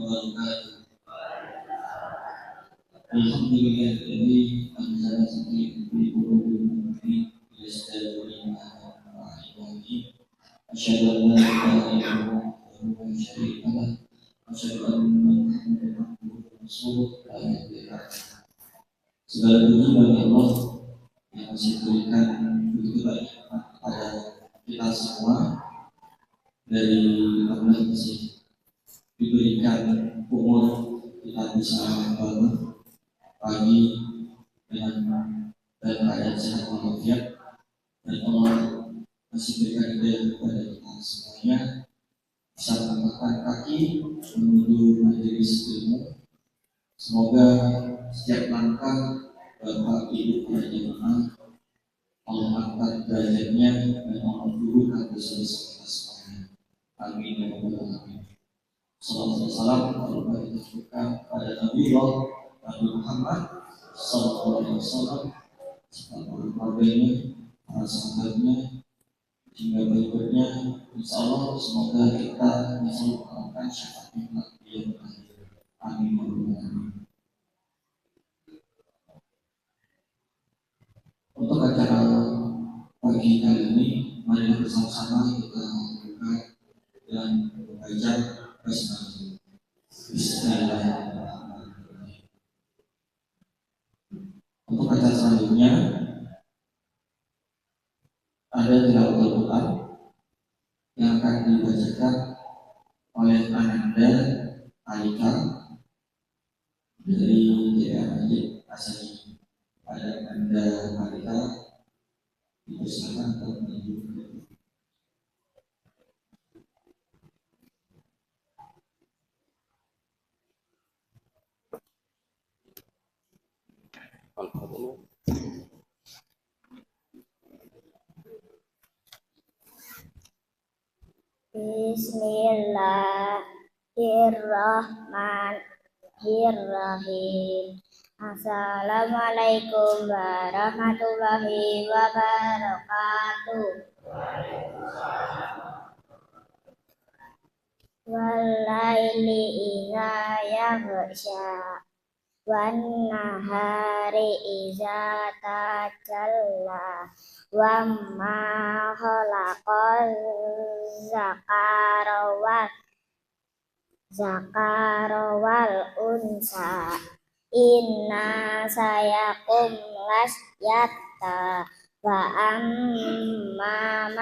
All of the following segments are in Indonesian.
wabarakatuh. Alhamdulillah jadi antara segi ibu ini sudah ini asyhadu an la ilaha illallah wa syarika lah asyhadu anna muhammadan abduhu wa rasuluh. Segala puji bagi Allah yang masih berikan begitu banyak kepada kita semua, dari Allah masih diberikan umur kita bisa bangun pagi dengan dan keadaan sehat walafiat, dan Allah masih berikan hidayah kepada kita semuanya bisa mengangkat kaki menuju majelis ilmu. Semoga setiap langkah Bapak Ibu para jemaah Allah angkat derajatnya dan Allah turunkan dosa-dosa kita semuanya. Amin ya rabbal alamin. Sallallahu alaihi wasallam pada Nabi Muhammad sallallahu alaihi wasallam, serta keluarganya, para sahabatnya, hingga berikutnya. Insya Allah semoga kita bisa melakukan syafaatnya yang berakhir. Amin ya rabbal alamin. Untuk acara pagi kali ini, mari bersama-sama kita buka dan membaca basmalah. Bismillahirrahmanirrahim. Untuk acara selanjutnya ada tilawatul Quran yang akan dibacakan oleh Ananda Alika dari daerah Asal. Pada Ananda Alika dipersilakan untuk menuju. Bismillahirrahmanirrahim. Assalamualaikum warahmatullahi wabarakatuh. Walaili idza yaghsha wan nahari idza tajalla wa ma khalaqal zakara wal unsa inna sayakum lasyata wa amman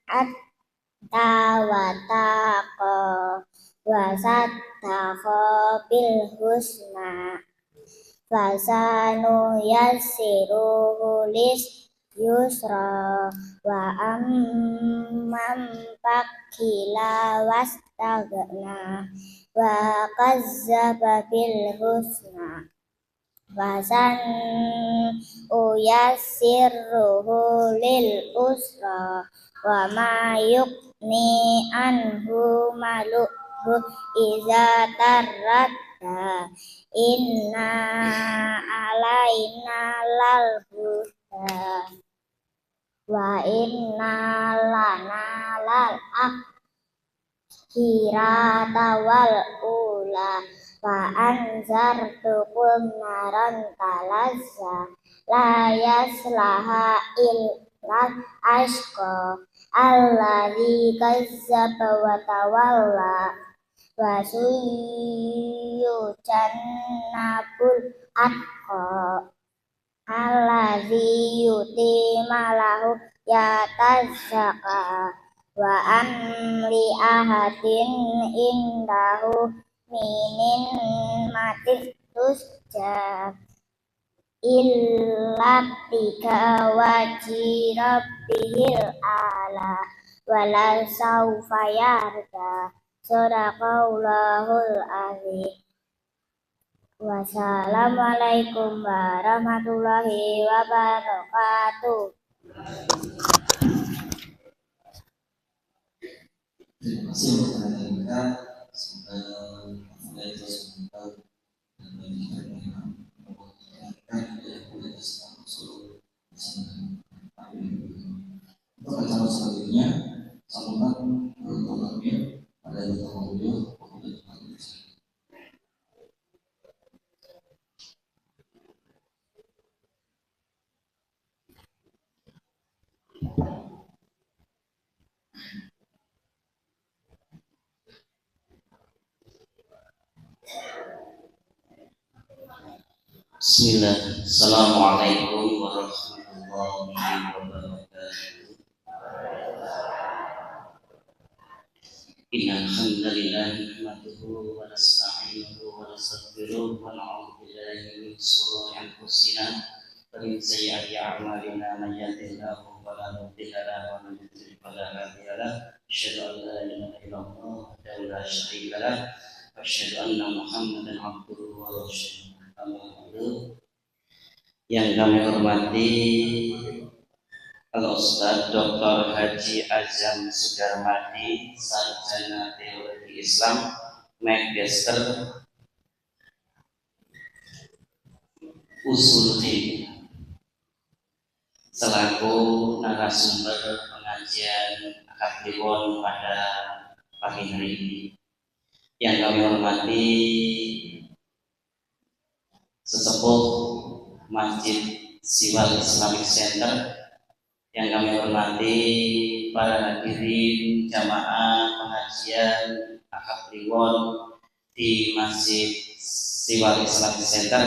atta wa taqa wa sattaqa bil husna fasanu yassiruhu lis yusra wa amman bakila wastagna wa kazzaba bil husna fasan uyassirruhu lil usra wa ma yuqni anhu maluhu iza tarradda inna alaina lal huda wa inna lana lal akhirata wal ula wa anzartukum naran talazza la yaslaha illa ashqa alladzi kazzaba wa tawalla wa suyujannabul atqa alladzi yuti malahu yatazaka wa amli ahadin indahu minin matik tusja illa tika waji rabbihil ala wala sawfa yarda sadaqallahul azim. Wassalamualaikum warahmatullahi wabarakatuh. Terima kasih kepada kita. Semoga mulai terus mengembang dan menjadikan mereka memperhatikan yang boleh bersama seluruh bersama. Untuk acara selanjutnya, sambutan Bapak Amir pada Bapak Audio. Bismillah. Assalamualaikum warahmatullahi wabarakatuh. Innal hamdalillah nahmaduhu wa nasta'inuhu wa nastaghfiruh wa na'udzu billahi min shururi anfusina wa min sayyiati a'malina man yahdihillahu fala mudilla lahu wa man yudlil fala hadiya lahu. Asyhadu an la ilaha illallah wahdahu la syarika lahu wa asyhadu anna Muhammadan abduhu wa rasuluh. Yang kami hormati Al-Ustaz Dr. Haji Azam Sudarmadi, Sarjana Teologi Islam, Magister Usul Fiqh, selaku narasumber pengajian akad kliwon pada pagi hari ini. Yang kami hormati sesepuh Masjid Siwal Islamic Center, yang kami hormati para hadirin jamaah pengajian akad kliwon di Masjid Siwal Islamic Center.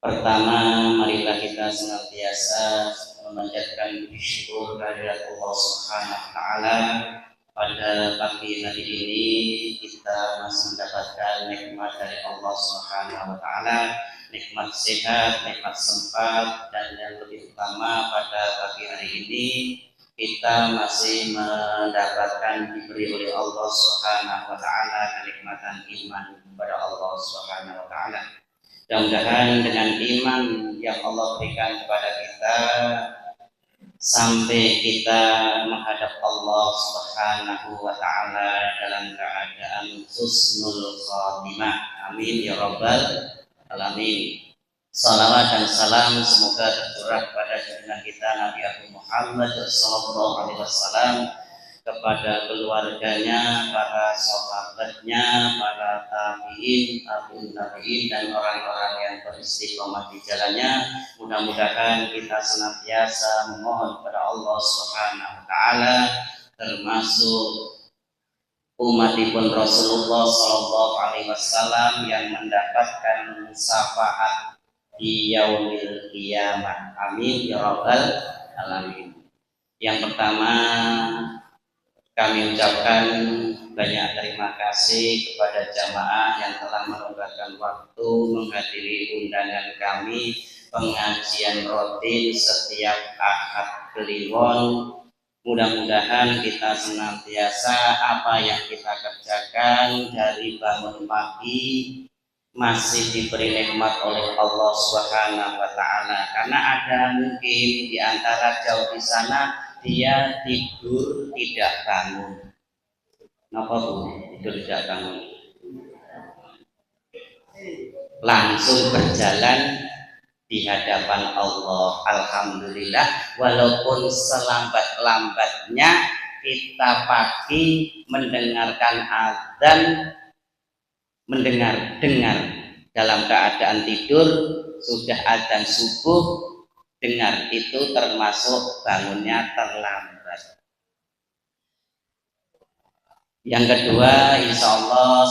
Pertama, marilah kita senantiasa memanjatkan puji syukur kehadirat Allah Subhanahu wa taala. Pada pagi hari ini kita masih mendapatkan nikmat dari Allah Subhanahu wa taala, nikmat sehat, nikmat sempat, dan yang lebih utama pada pagi hari ini kita masih mendapatkan diberi oleh Allah Subhanahu wa taala kenikmatan iman kepada Allah Subhanahu wa taala. Mudah-mudahan dengan iman yang Allah berikan kepada kita sampai kita menghadap Allah Subhanahu wa taala dalam keadaan husnul khatimah. Amin ya rabbal alamin. Salawat dan salam semoga tercurah kepada junjungan kita Nabi Abu Muhammad sallallahu alaihi wasallam, kepada keluarganya, para sahabatnya, para tabi'in, tabi'in, dan orang-orang yang beristiqomah di jalannya. Mudah-mudahan kita senantiasa memohon kepada Allah Subhanahu wa taala, termasuk umatipun Rasulullah sallallahu alaihi wasallam yang mendapatkan syafaat di yaumil qiyamah. Amin ya rabbal alamin. Yang pertama, kami ucapkan banyak terima kasih kepada jamaah yang telah meluangkan waktu menghadiri undangan kami pengajian rutin setiap akad kliwon. Mudah-mudahan kita senantiasa apa yang kita kerjakan dari bangun pagi masih diberi nikmat oleh Allah Subhanahu wa taala. Karena ada mungkin di antara jauh di sana dia tidur tidak bangun. Kenapa Bu? Tidur tidak bangun. Langsung berjalan di hadapan Allah. Alhamdulillah, walaupun selambat-lambatnya kita pagi mendengarkan azan, dengar dalam keadaan tidur, sudah azan subuh, dengar, itu termasuk bangunnya terlambat. Yang kedua, insya Allah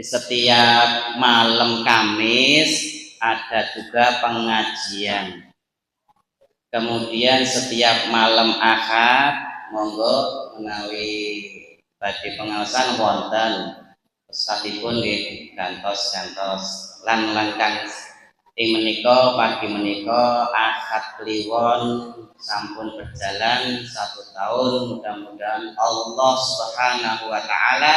setiap malam Kamis ada juga pengajian. Kemudian setiap malam Ahad monggo menawi badhe pengaosan wonten ustadipun nggih gantos lan langkang ing menika pagi menika akad kliwon sampun berjalan 1 tahun. Mudah-mudahan Allah Subhanahu wa taala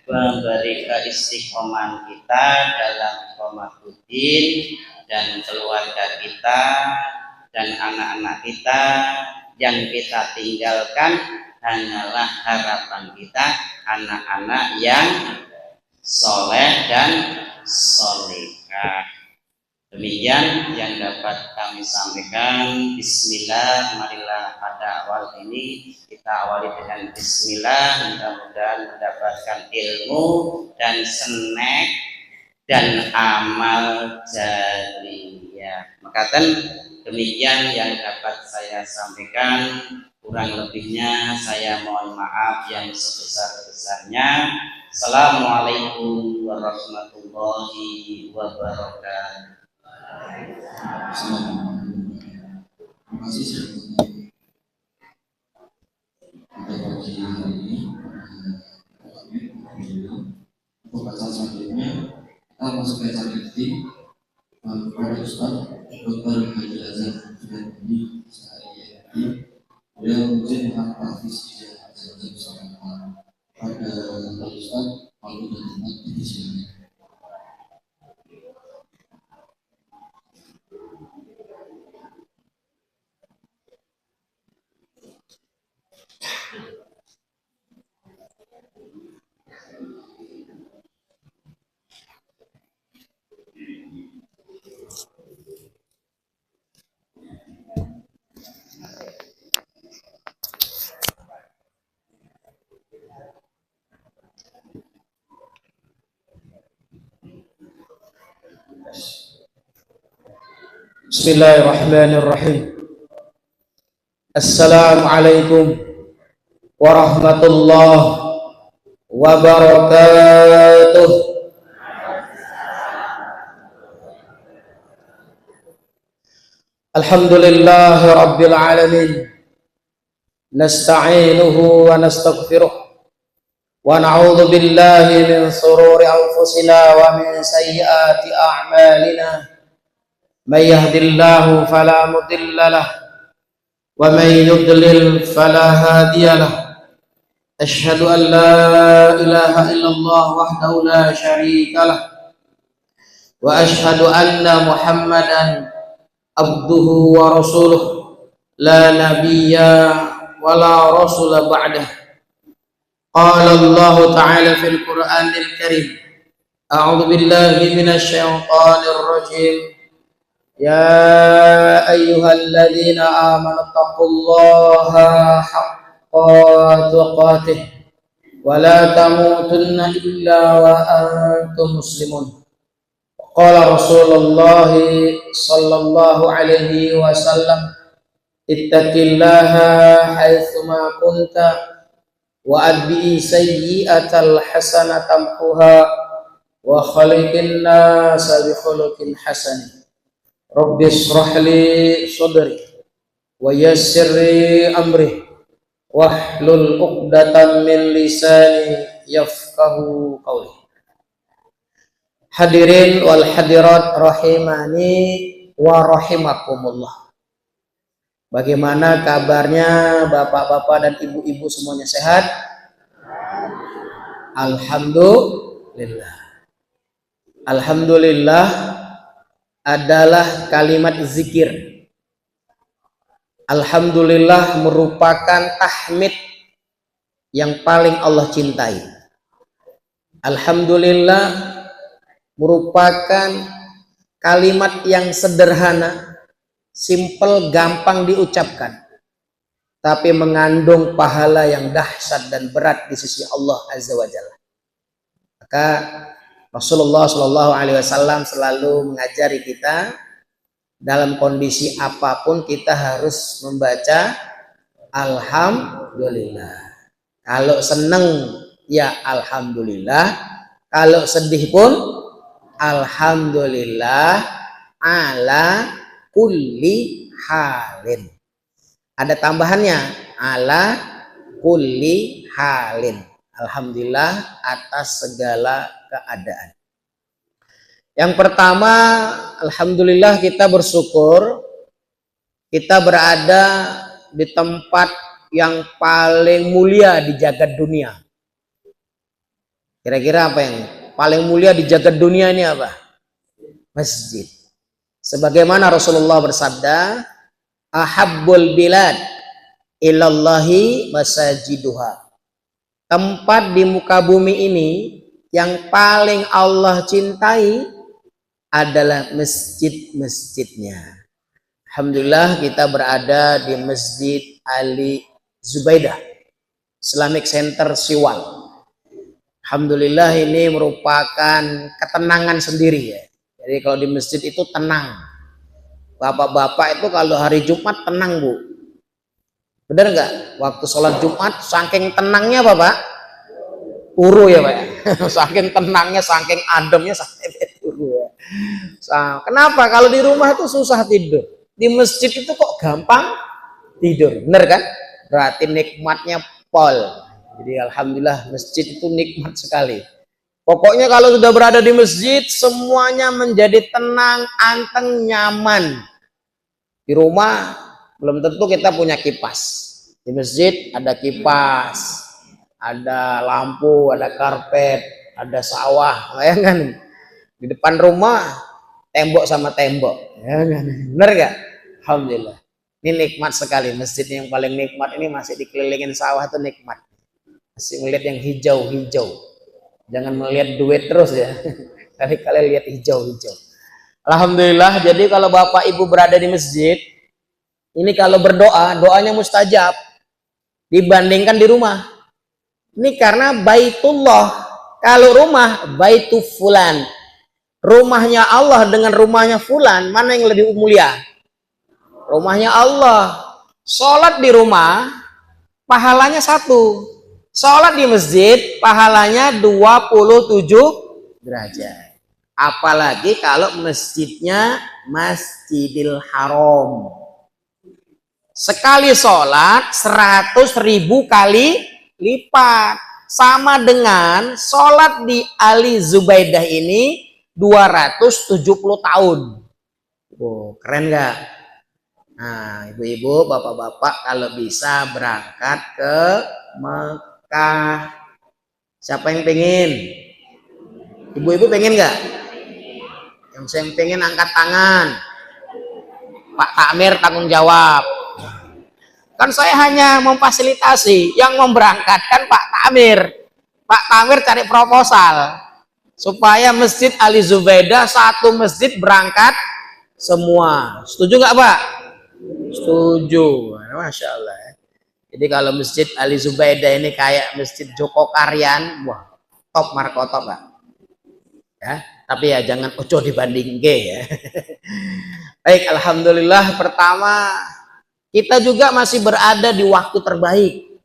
memberi keistiqomahan kita dalam iqamatul-din, dan keluarga kita dan anak-anak kita yang kita tinggalkan hanyalah harapan kita anak-anak yang soleh dan solehah. Demikian yang dapat kami sampaikan. Bismillah, marilah pada awal ini kita awali dengan bismillah. Mudah-mudahan mendapatkan ilmu dan snack dan amal jariyah. Makaten demikian yang dapat saya sampaikan. Kurang lebihnya saya mohon maaf yang sebesar-besarnya. Assalamualaikum warahmatullahi wabarakatuh. Terima kasih sebelumnya kita bagi hari ini untuk bacaan selanjutnya kita masuk ke acara inti kepada Ustaz Dr. Haji Azhar Sudarmadi SHIMI. Beliau mungkin menghafal visi dan hasil bersama pada Ustaz waktu dan tempat di sini. Bismillahirrahmanirrahim. Assalamualaikum warahmatullahi wabarakatuh. Alhamdulillahi rabbil alamin. Nasta'inuhu wa nastaghfiruh wa na'udzu billahi min shururi anfusina wa min sayyiati a'malina. من يهد الله فلا مضل له ومن يضلل فلا هادي له أشهد أن لا إله إلا الله وحده لا شريك له وأشهد أن محمدا عبده ورسوله لا نبي ولا رسول بعده. قال الله تعالى في القرآن الكريم أعوذ بالله من الشيطان الرجيم يا أيها الذين آمنوا اتقوا الله حق تقاته ولا تموتن إلا وأنتم مسلمون. قال رسول الله صلى الله عليه وسلم اتق الله حيثما كنت وأتبع سيئة الحسنة تمحها وخلق الناس بخلق حسن. Rabbi shrah li sadri wa yassir li amri wahlul 'uqdatam min lisani yafqahu qawli. Hadirin wal hadirat rahimani wa rahimakumullah. Bagaimana kabarnya bapak-bapak dan ibu-ibu semuanya sehat? Alhamdulillah. Alhamdulillah adalah kalimat zikir. Alhamdulillah merupakan tahmid yang paling Allah cintai. Alhamdulillah merupakan kalimat yang sederhana, simple, gampang diucapkan, tapi mengandung pahala yang dahsyat dan berat di sisi Allah Azza wa Jalla. Maka Rasulullah Shallallahu Alaihi Wasallam selalu mengajari kita dalam kondisi apapun kita harus membaca Alhamdulillah. Kalau seneng ya Alhamdulillah, kalau sedih pun Alhamdulillah ala kulli halin. Ada tambahannya ala kulli halin. Alhamdulillah atas segala keadaan. Yang pertama, alhamdulillah kita bersyukur kita berada di tempat yang paling mulia di jagat dunia. Kira-kira apa yang paling mulia di jagat dunia ini apa? Masjid. Sebagaimana Rasulullah bersabda, ahabbul bilad ilallahi masajiduha. Tempat di muka bumi ini yang paling Allah cintai adalah masjid-masjidnya. Alhamdulillah kita berada di Masjid Ali Zubaidah Islamic Center Siwal. Alhamdulillah ini merupakan ketenangan sendiri ya. Jadi kalau di masjid itu tenang. Bapak-bapak itu kalau hari Jumat tenang bu. Benar nggak? Waktu sholat Jumat saking tenangnya Bapak, uru ya Pak. Saking tenangnya, saking ademnya sampai tidur. Kenapa? Kalau di rumah itu susah tidur. Di masjid itu kok gampang tidur. Bener kan? Berarti nikmatnya pol. Jadi alhamdulillah masjid itu nikmat sekali. Pokoknya kalau sudah berada di masjid semuanya menjadi tenang, anteng, nyaman. Di rumah belum tentu kita punya kipas. Di masjid ada kipas, ada lampu, ada karpet, ada sawah, ya kan? Di depan rumah tembok sama tembok, ya kan? Bener gak? Alhamdulillah. Ini nikmat sekali. Masjid yang paling nikmat ini masih dikelilingin sawah, itu nikmat. Masih melihat yang hijau-hijau. Jangan melihat duit terus ya. Kali-kali lihat hijau-hijau. Alhamdulillah. Jadi kalau Bapak Ibu berada di masjid, ini kalau berdoa, doanya mustajab dibandingkan di rumah. Ini karena baitullah. Kalau rumah, baitu fulan. Rumahnya Allah dengan rumahnya fulan, mana yang lebih mulia? Rumahnya Allah. Sholat di rumah, pahalanya 1. Sholat di masjid, pahalanya 27 derajat. Apalagi kalau masjidnya Masjidil Haram. Sekali sholat 100.000 kali lipat. Sama dengan sholat di Ali Zubaidah ini 270 tahun. Oh, keren gak? Nah, ibu-ibu, bapak-bapak kalau bisa berangkat ke Mekah. Siapa yang pengen? Ibu-ibu pengen gak? Yang pengen angkat tangan. Pak Takmir tanggung jawab. Kan saya hanya memfasilitasi, yang memberangkatkan Pak Takmir. Pak Takmir cari proposal supaya Masjid Ali Zubaidah satu masjid berangkat semua. Setuju nggak Pak? Setuju. Masya Allah. Jadi kalau Masjid Ali Zubaidah ini kayak Masjid Joko Karyan, wah top markotop Pak. Ya, tapi ya jangan ojo dibanding ya. Baik, alhamdulillah. Pertama, kita juga masih berada di waktu terbaik.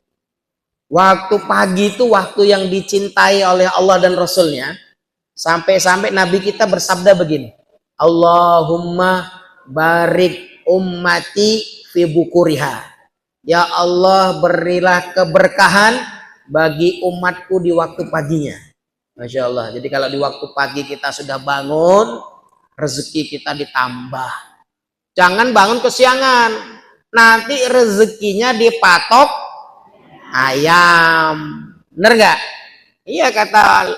Waktu pagi itu waktu yang dicintai oleh Allah dan Rasulnya. Sampai-sampai Nabi kita bersabda begini. Allahumma barik ummati fi bukuriha. Ya Allah, berilah keberkahan bagi umatku di waktu paginya. Masya Allah. Jadi kalau di waktu pagi kita sudah bangun, rezeki kita ditambah. Jangan bangun kesiangan. Nanti rezekinya dipatok ayam. Bener gak? Iya kata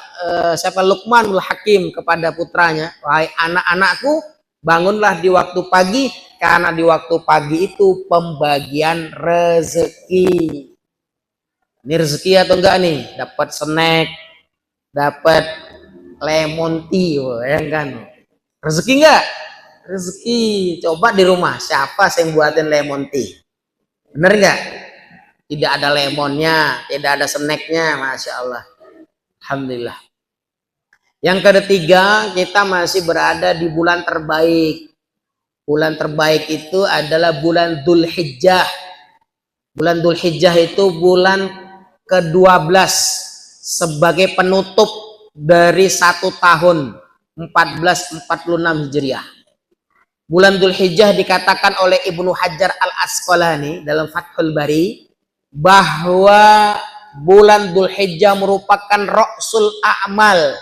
siapa Luqmanul Hakim kepada putranya, wahai anak-anakku, bangunlah di waktu pagi, karena di waktu pagi itu pembagian rezeki. Ini rezeki atau enggak nih? Dapat snack, dapat lemon tea, ya kan? Rezeki enggak? Rezeki. Coba di rumah siapa yang buatin lemon tea? Bener nggak? Tidak ada lemonnya, tidak ada snacknya, masya Allah. Alhamdulillah. Yang ketiga, kita masih berada di bulan terbaik. Bulan terbaik itu adalah bulan Dzulhijjah. Bulan Dzulhijjah itu bulan ke-12 sebagai penutup dari 1 tahun 1446 Hijriah. Bulan Dzulhijjah dikatakan oleh Ibnu Hajar Al-Asqalani dalam Fathul Bari bahwa bulan Dzulhijjah merupakan ra'sul a'mal,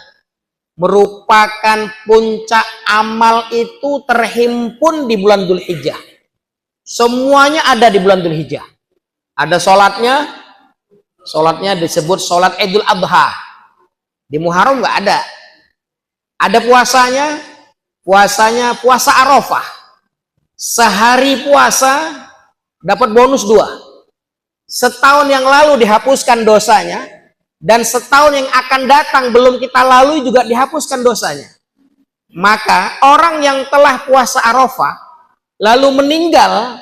merupakan puncak amal itu terhimpun di bulan Dzulhijjah. Semuanya ada di bulan Dzulhijjah. Ada sholatnya disebut sholat Idul Adha. Di Muharram nggak ada. Ada puasanya puasa Arafah. Sehari puasa dapat bonus 2. Setahun yang lalu dihapuskan dosanya, dan setahun yang akan datang belum kita lalui juga dihapuskan dosanya. Maka orang yang telah puasa Arafah lalu meninggal,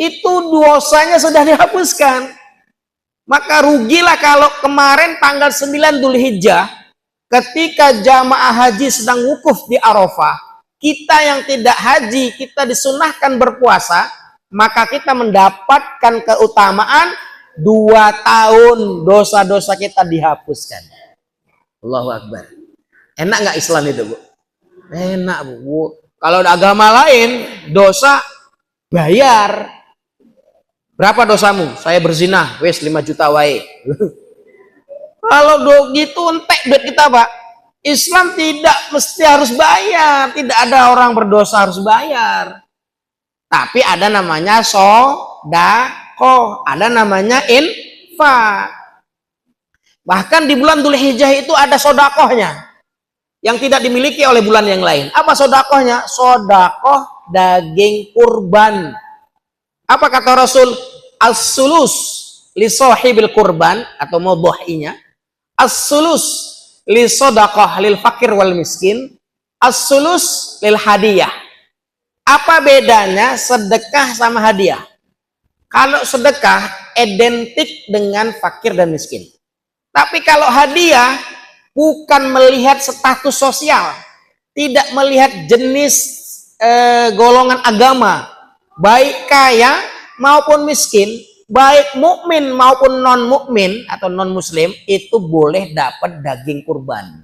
itu dosanya sudah dihapuskan. Maka rugilah kalau kemarin tanggal 9 Dzulhijjah ketika jamaah haji sedang wukuf di Arafah, kita yang tidak haji, kita disunahkan berpuasa, maka kita mendapatkan keutamaan 2 tahun dosa-dosa kita dihapuskan. Allahu Akbar. Enak nggak Islam itu, Bu? Enak, Bu. Kalau ada agama lain, dosa bayar. Berapa dosamu? Saya berzina, wes 5 juta wae. Kalau gitu entek duit kita, Pak. Islam tidak mesti harus bayar. Tidak ada orang berdosa harus bayar. Tapi ada namanya sodaqoh, ada namanya infak. Bahkan di bulan Dzulhijjah itu ada sodakohnya yang tidak dimiliki oleh bulan yang lain. Apa sodakohnya? Sodakoh daging kurban. Apa kata Rasul? As-sulus li sahibil kurban, atau mudhahinya. As-sulus li sodakoh lil fakir wal miskin. As-sulus lil hadiyah. Apa bedanya sedekah sama hadiah? Kalau sedekah identik dengan fakir dan miskin. Tapi kalau hadiah bukan melihat status sosial, tidak melihat jenis golongan agama, baik kaya maupun miskin, baik mukmin maupun non mukmin atau non muslim, itu boleh dapat daging kurban.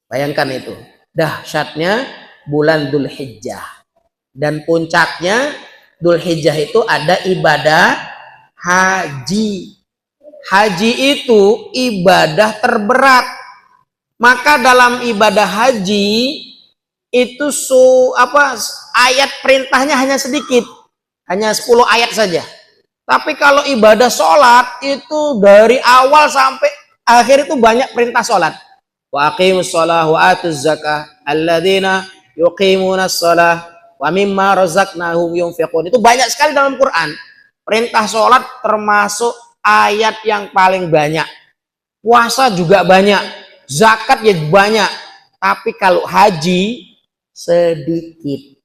Bayangkan itu dahsyatnya bulan Dzulhijjah. Dan puncaknya Dzulhijjah itu ada ibadah haji. Haji itu ibadah terberat. Maka dalam ibadah haji itu ayat perintahnya hanya sedikit. Hanya 10 ayat saja. Tapi kalau ibadah sholat itu dari awal sampai akhir itu banyak perintah sholat. Wa aqimus sholah wa atuz zakah alladzina yuqimunas sholah wa mimma razaqnahum yunfiqun. Itu banyak sekali dalam Quran. Perintah sholat termasuk ayat yang paling banyak. Puasa juga banyak. Zakat ya banyak. Tapi kalau haji sedikit.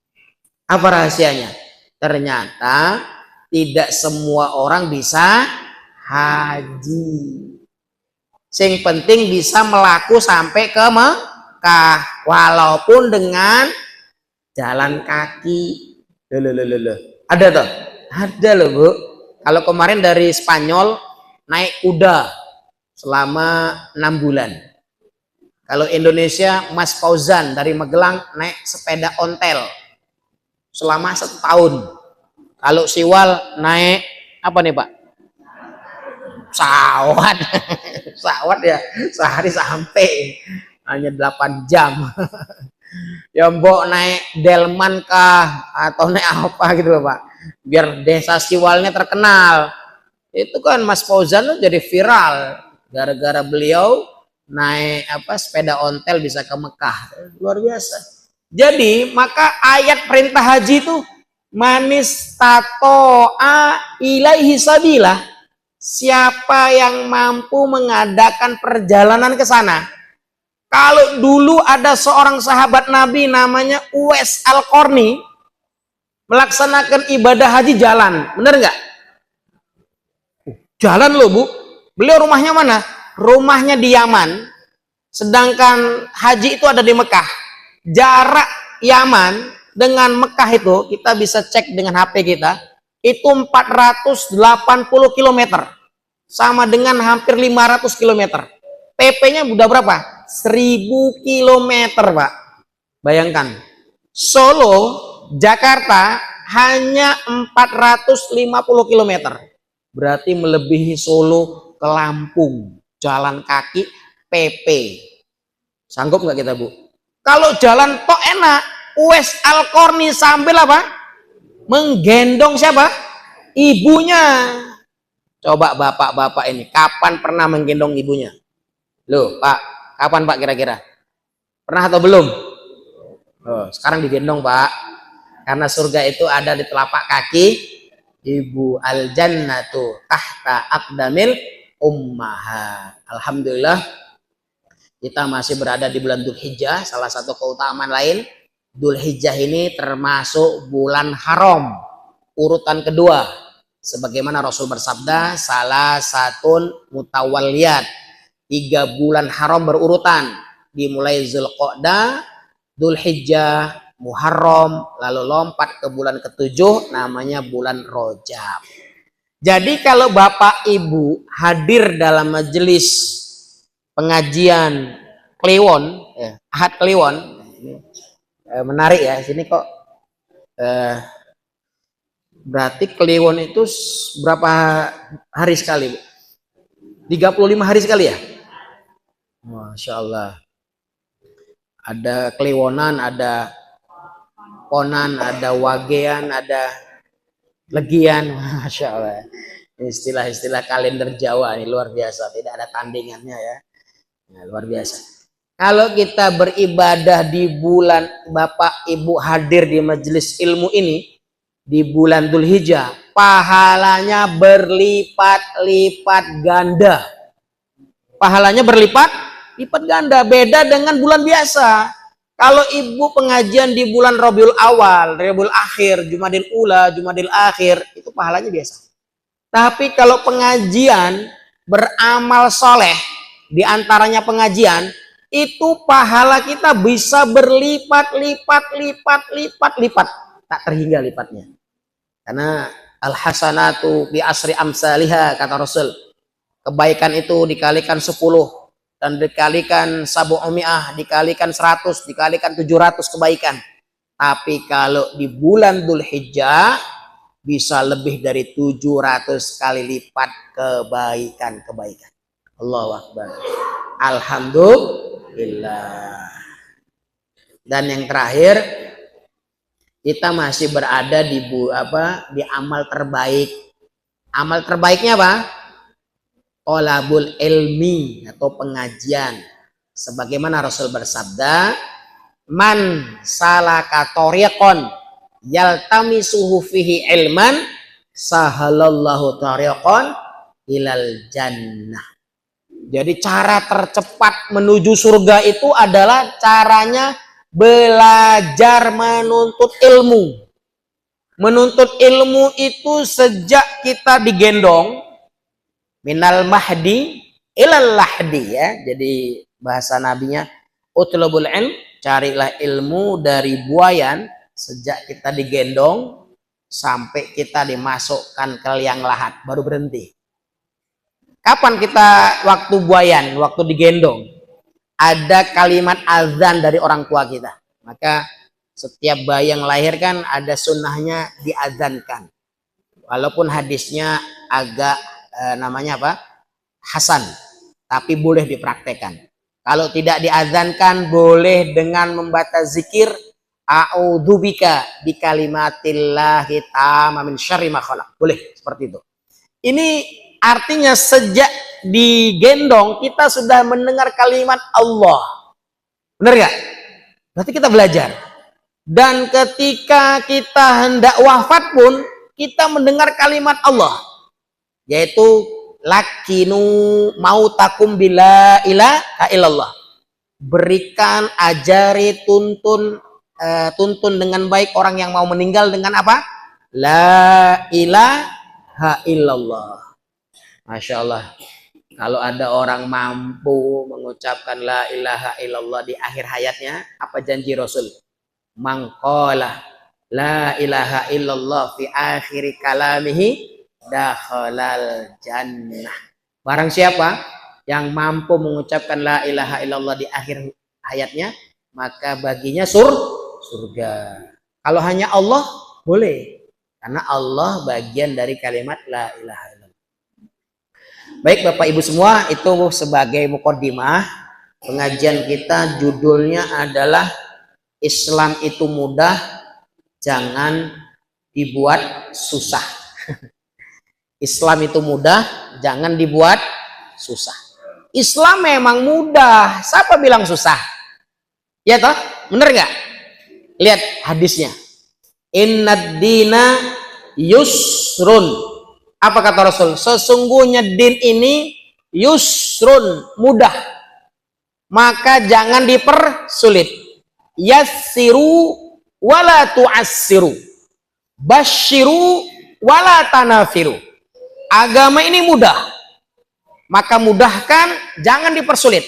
Apa rahasianya? Ternyata tidak semua orang bisa haji. Yang penting bisa melaku sampai ke Mekah. Walaupun dengan jalan kaki. Ada tuh? Ada loh, Bu. Kalau kemarin dari Spanyol naik kuda selama 6 bulan. Kalau Indonesia, Mas Fauzan dari Magelang naik sepeda ontel selama 1 tahun. Kalau Siwal naik apa nih, Pak? Pesawat. Pesawat ya, sehari sampai hanya 8 jam. Ya mbok naik delman kah atau naik apa gitu loh, Pak, biar desa Siwalnya terkenal. Itu kan Mas Fauzan jadi viral gara-gara beliau naik sepeda ontel bisa ke Mekah. Luar biasa. Jadi maka ayat perintah haji itu manis tato'a ilaihi sabilah, siapa yang mampu mengadakan perjalanan ke sana. Kalau dulu ada seorang sahabat Nabi namanya Uwais Al-Qarni melaksanakan ibadah haji jalan, bener nggak? Jalan loh, Bu. Beliau rumahnya mana? Rumahnya di Yaman, sedangkan haji itu ada di Mekah. Jarak Yaman dengan Mekah itu kita bisa cek dengan HP kita, itu 480 km, sama dengan hampir 500 km. PP-nya udah berapa? 1000 km, Pak. Bayangkan, Solo, Jakarta hanya 450 km. Berarti melebihi Solo ke Lampung. Jalan kaki PP. Sanggup nggak kita, Bu? Kalau jalan tok enak. Uwais Al-Qarni sambil apa? Menggendong siapa? Ibunya. Coba bapak-bapak ini, kapan pernah menggendong ibunya? Loh, Pak, kapan Pak kira-kira? Pernah atau belum? Oh, sekarang digendong, Pak. Karena surga itu ada di telapak kaki ibu. Al-jannatu tahta aqdamil ummahat. Alhamdulillah kita masih berada di bulan Dzulhijjah. Salah satu keutamaan lain, Dzulhijjah ini termasuk bulan haram, urutan kedua. Sebagaimana Rasul bersabda, salah satu mutawalliyat, 3 bulan haram berurutan, dimulai Zulqa'dah, Dzulhijjah, Muharram, lalu lompat ke bulan ke-7 namanya bulan Rajab. Jadi kalau Bapak Ibu hadir dalam majelis pengajian Kliwon, ya, Ahad Kliwon. Ini, menarik ya, sini kok berarti Kliwon itu berapa hari sekali, Bu? 35 hari sekali ya? Masya Allah. Ada Kliwonan, ada Ponan, ada Wagean, ada Legian. Masya Allah. Istilah-istilah kalender Jawa ini luar biasa, tidak ada tandingannya ya. Nah, luar biasa. Kalau kita beribadah di bulan, Bapak Ibu hadir di majelis ilmu ini di bulan Dzulhijjah, pahalanya berlipat-lipat ganda. Pahalanya berlipat-lipat ganda, beda dengan bulan biasa. Kalau ibu pengajian di bulan Rabiul Awal, Rabiul Akhir, Jumadil Ula, Jumadil Akhir, itu pahalanya biasa. Tapi kalau pengajian beramal soleh, diantaranya pengajian, itu pahala kita bisa berlipat-lipat. Tak terhingga lipatnya. Karena al-hasanatu bi asri amsalihah, kata Rasul. Kebaikan itu dikalikan 10 dan dikalikan 700, dikalikan 100, dikalikan 700 kebaikan. Tapi kalau di bulan Dzulhijjah bisa lebih dari 700 kali lipat kebaikan-kebaikan. Allahu Akbar. Alhamdulillah. Dan yang terakhir, kita masih berada di amal terbaik. Amal terbaiknya apa? Thalabul ilmi atau pengajian. Sebagaimana Rasul bersabda, man salaka tariqan yaltamisuhu fihi ilman sahalallahu tariqan ilal jannah. Jadi cara tercepat menuju surga itu adalah caranya belajar menuntut ilmu. Menuntut ilmu itu sejak kita digendong minal mahdi ilal lahdi ya. Jadi bahasa nabinya utlubul ilm, carilah ilmu dari buayan sejak kita digendong sampai kita dimasukkan ke liang lahat baru berhenti. Kapan kita waktu buayan, waktu digendong? Ada kalimat azan dari orang tua kita. Maka setiap bayi yang lahir kan ada sunnahnya diazankan. Walaupun hadisnya agak namanya apa? Hasan, tapi boleh dipraktekkan. Kalau tidak diazankan, boleh dengan membaca zikir a'udzubika bi kalimatillahi tamma min syarri ma khalaq. Boleh seperti itu. Ini artinya sejak digendong kita sudah mendengar kalimat Allah. Benar nggak? Berarti kita belajar. Dan ketika kita hendak wafat pun kita mendengar kalimat Allah, yaitu lakinu mautakum bila ilaha illallah. Berikan, ajari, tuntun dengan baik orang yang mau meninggal dengan apa? La ilaha illallah. Masya Allah. Kalau ada orang mampu mengucapkan la ilaha illallah di akhir hayatnya, apa janji Rasul? Mangqala la ilaha illallah fi akhiri kalamihi dakhalal jannah. Barang siapa yang mampu mengucapkan la ilaha illallah di akhir hayatnya, maka baginya surga. Kalau hanya Allah boleh, karena Allah bagian dari kalimat la ilaha illallah. Baik Bapak Ibu semua, itu sebagai mukaddimah pengajian kita. Judulnya adalah Islam itu mudah, jangan dibuat susah. Islam itu mudah, jangan dibuat susah. Islam memang mudah, siapa bilang susah? Ya toh, bener nggak? Lihat hadisnya. Innad dina yusrun. Apa kata Rasul? Sesungguhnya din ini yusrun, mudah. Maka jangan dipersulit. Yassiru wala tu'assiru. Basyiru wala tanafiru. Agama ini mudah. Maka mudahkan, jangan dipersulit.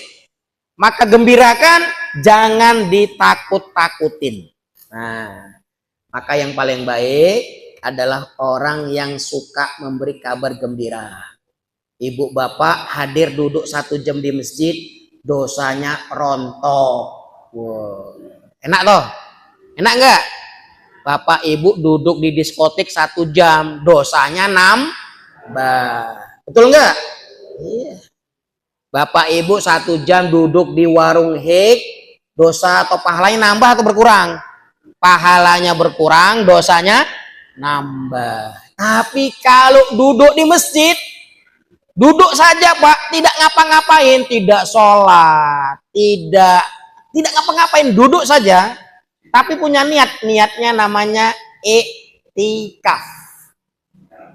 Maka gembirakan, jangan ditakut-takutin. Nah, maka yang paling baik adalah orang yang suka memberi kabar gembira. Ibu bapak hadir duduk 1 jam di masjid, dosanya rontok. Wow. Enak toh? Enak enggak? Bapak ibu duduk di diskotik 1 jam, dosanya nambah. Betul enggak? Iya. Bapak ibu 1 jam duduk di warung hik, dosa atau pahalanya nambah atau berkurang? Pahalanya berkurang, dosanya nambah. Tapi kalau duduk di masjid, duduk saja Pak, tidak ngapa-ngapain, tidak sholat, tidak ngapa-ngapain, duduk saja, tapi punya niatnya namanya iktikaf.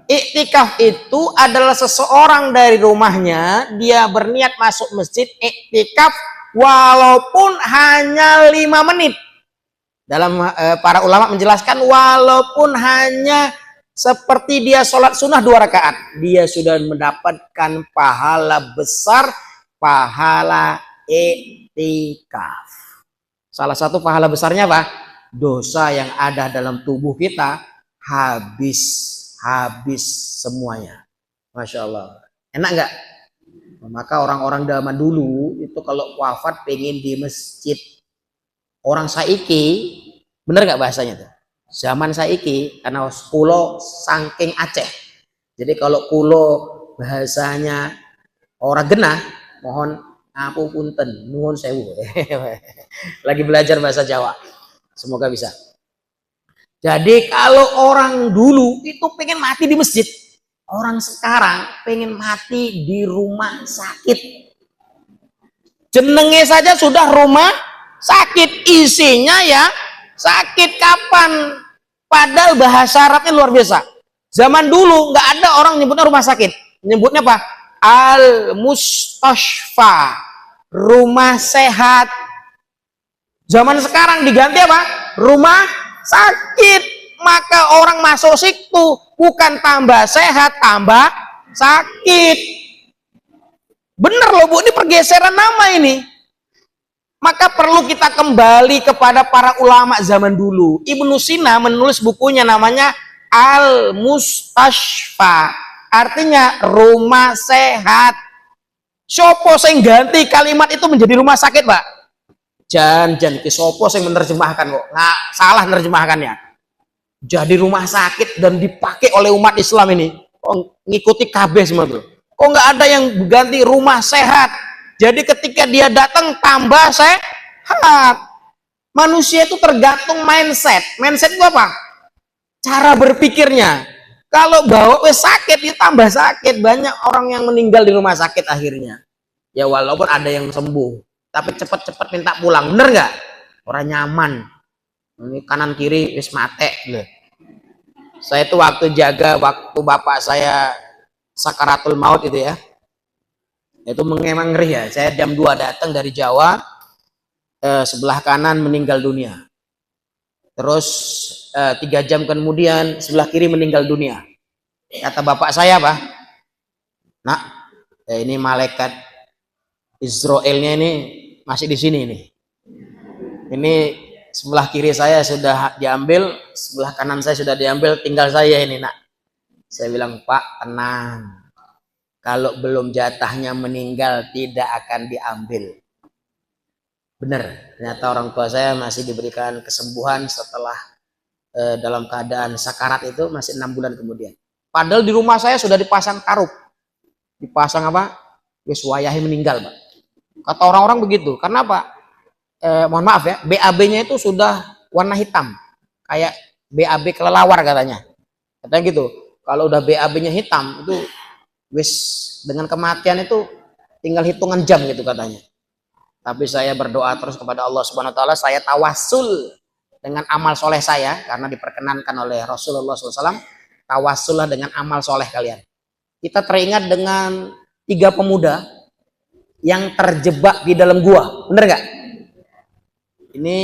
Iktikaf itu adalah seseorang dari rumahnya, dia berniat masuk masjid iktikaf walaupun hanya 5 menit. Dalam para ulama menjelaskan walaupun hanya seperti dia sholat sunnah 2 rakaat, dia sudah mendapatkan pahala besar, pahala iktikaf. Salah satu pahala besarnya apa? Dosa yang ada dalam tubuh kita habis semuanya. Masya Allah. Enak nggak? Maka orang-orang zaman dulu itu kalau wafat pengen di masjid. Orang saiki, bener nggak bahasanya tuh? Zaman saiki, karena kulo saking Aceh. Jadi kalau kulo bahasanya orang genah, mohon ngapunten, nuwun sewu. Lagi belajar bahasa Jawa. Semoga bisa. Jadi kalau orang dulu itu pengen mati di masjid, orang sekarang pengen mati di rumah sakit. Jenenge saja sudah rumah sakit, isinya ya sakit. Kapan? Padahal bahasa Arabnya luar biasa. Zaman dulu nggak ada orang nyebutnya rumah sakit, nyebutnya apa? Al-Mustashfa, rumah sehat. Zaman sekarang diganti apa? Rumah sakit. Maka orang masuk situ bukan tambah sehat, tambah sakit. Bener loh Bu, ini pergeseran nama ini. Maka perlu kita kembali kepada para ulama zaman dulu. Ibnu Sina menulis bukunya namanya Al-Mustashfa, artinya rumah sehat. Sopo sing ganti kalimat itu menjadi rumah sakit, Pak? Jangan ke sopo sing menerjemahkan kok. Nggak salah menerjemahkannya. Jadi rumah sakit dan dipakai oleh umat Islam ini. Oh, ngikuti KB semua tuh. Kok nggak ada yang ganti rumah sehat? Jadi ketika dia datang tambah sehat. Manusia itu tergantung mindset. Mindset itu apa? Cara berpikirnya. Kalau bawa sakit dia tambah sakit. Banyak orang yang meninggal di rumah sakit akhirnya. Ya walaupun ada yang sembuh, tapi cepat-cepat minta pulang. Bener nggak? Orang nyaman. Ini kanan kiri wis mate. Saya itu waktu bapak saya sakaratul maut itu ya. Itu memang ngeri ya. Saya jam 2 datang dari Jawa, sebelah kanan meninggal dunia. Terus 3 jam kemudian sebelah kiri meninggal dunia. Kata bapak saya apa? Nak, ini malaikat Israelnya ini masih di sini nih. Ini sebelah kiri saya sudah diambil, sebelah kanan saya sudah diambil, tinggal saya ini nak. Saya bilang Pak tenang. Kalau belum jatahnya meninggal tidak akan diambil. Benar, ternyata orang tua saya masih diberikan kesembuhan setelah dalam keadaan sakarat itu masih 6 bulan kemudian. Padahal di rumah saya sudah dipasang karung. Dipasang apa? Wis wayahe meninggal, Pak. Kata orang-orang begitu. Karena apa? Mohon maaf ya, BAB-nya itu sudah warna hitam. Kayak BAB kelelawar katanya. Katanya gitu. Kalau udah BAB-nya hitam itu wis dengan kematian itu tinggal hitungan jam gitu katanya. Tapi saya berdoa terus kepada Allah Subhanahu wa taala, saya tawassul dengan amal soleh saya karena diperkenankan oleh Rasulullah SAW. Tawassullah dengan amal soleh kalian. Kita teringat dengan 3 pemuda yang terjebak di dalam gua, bener nggak? Ini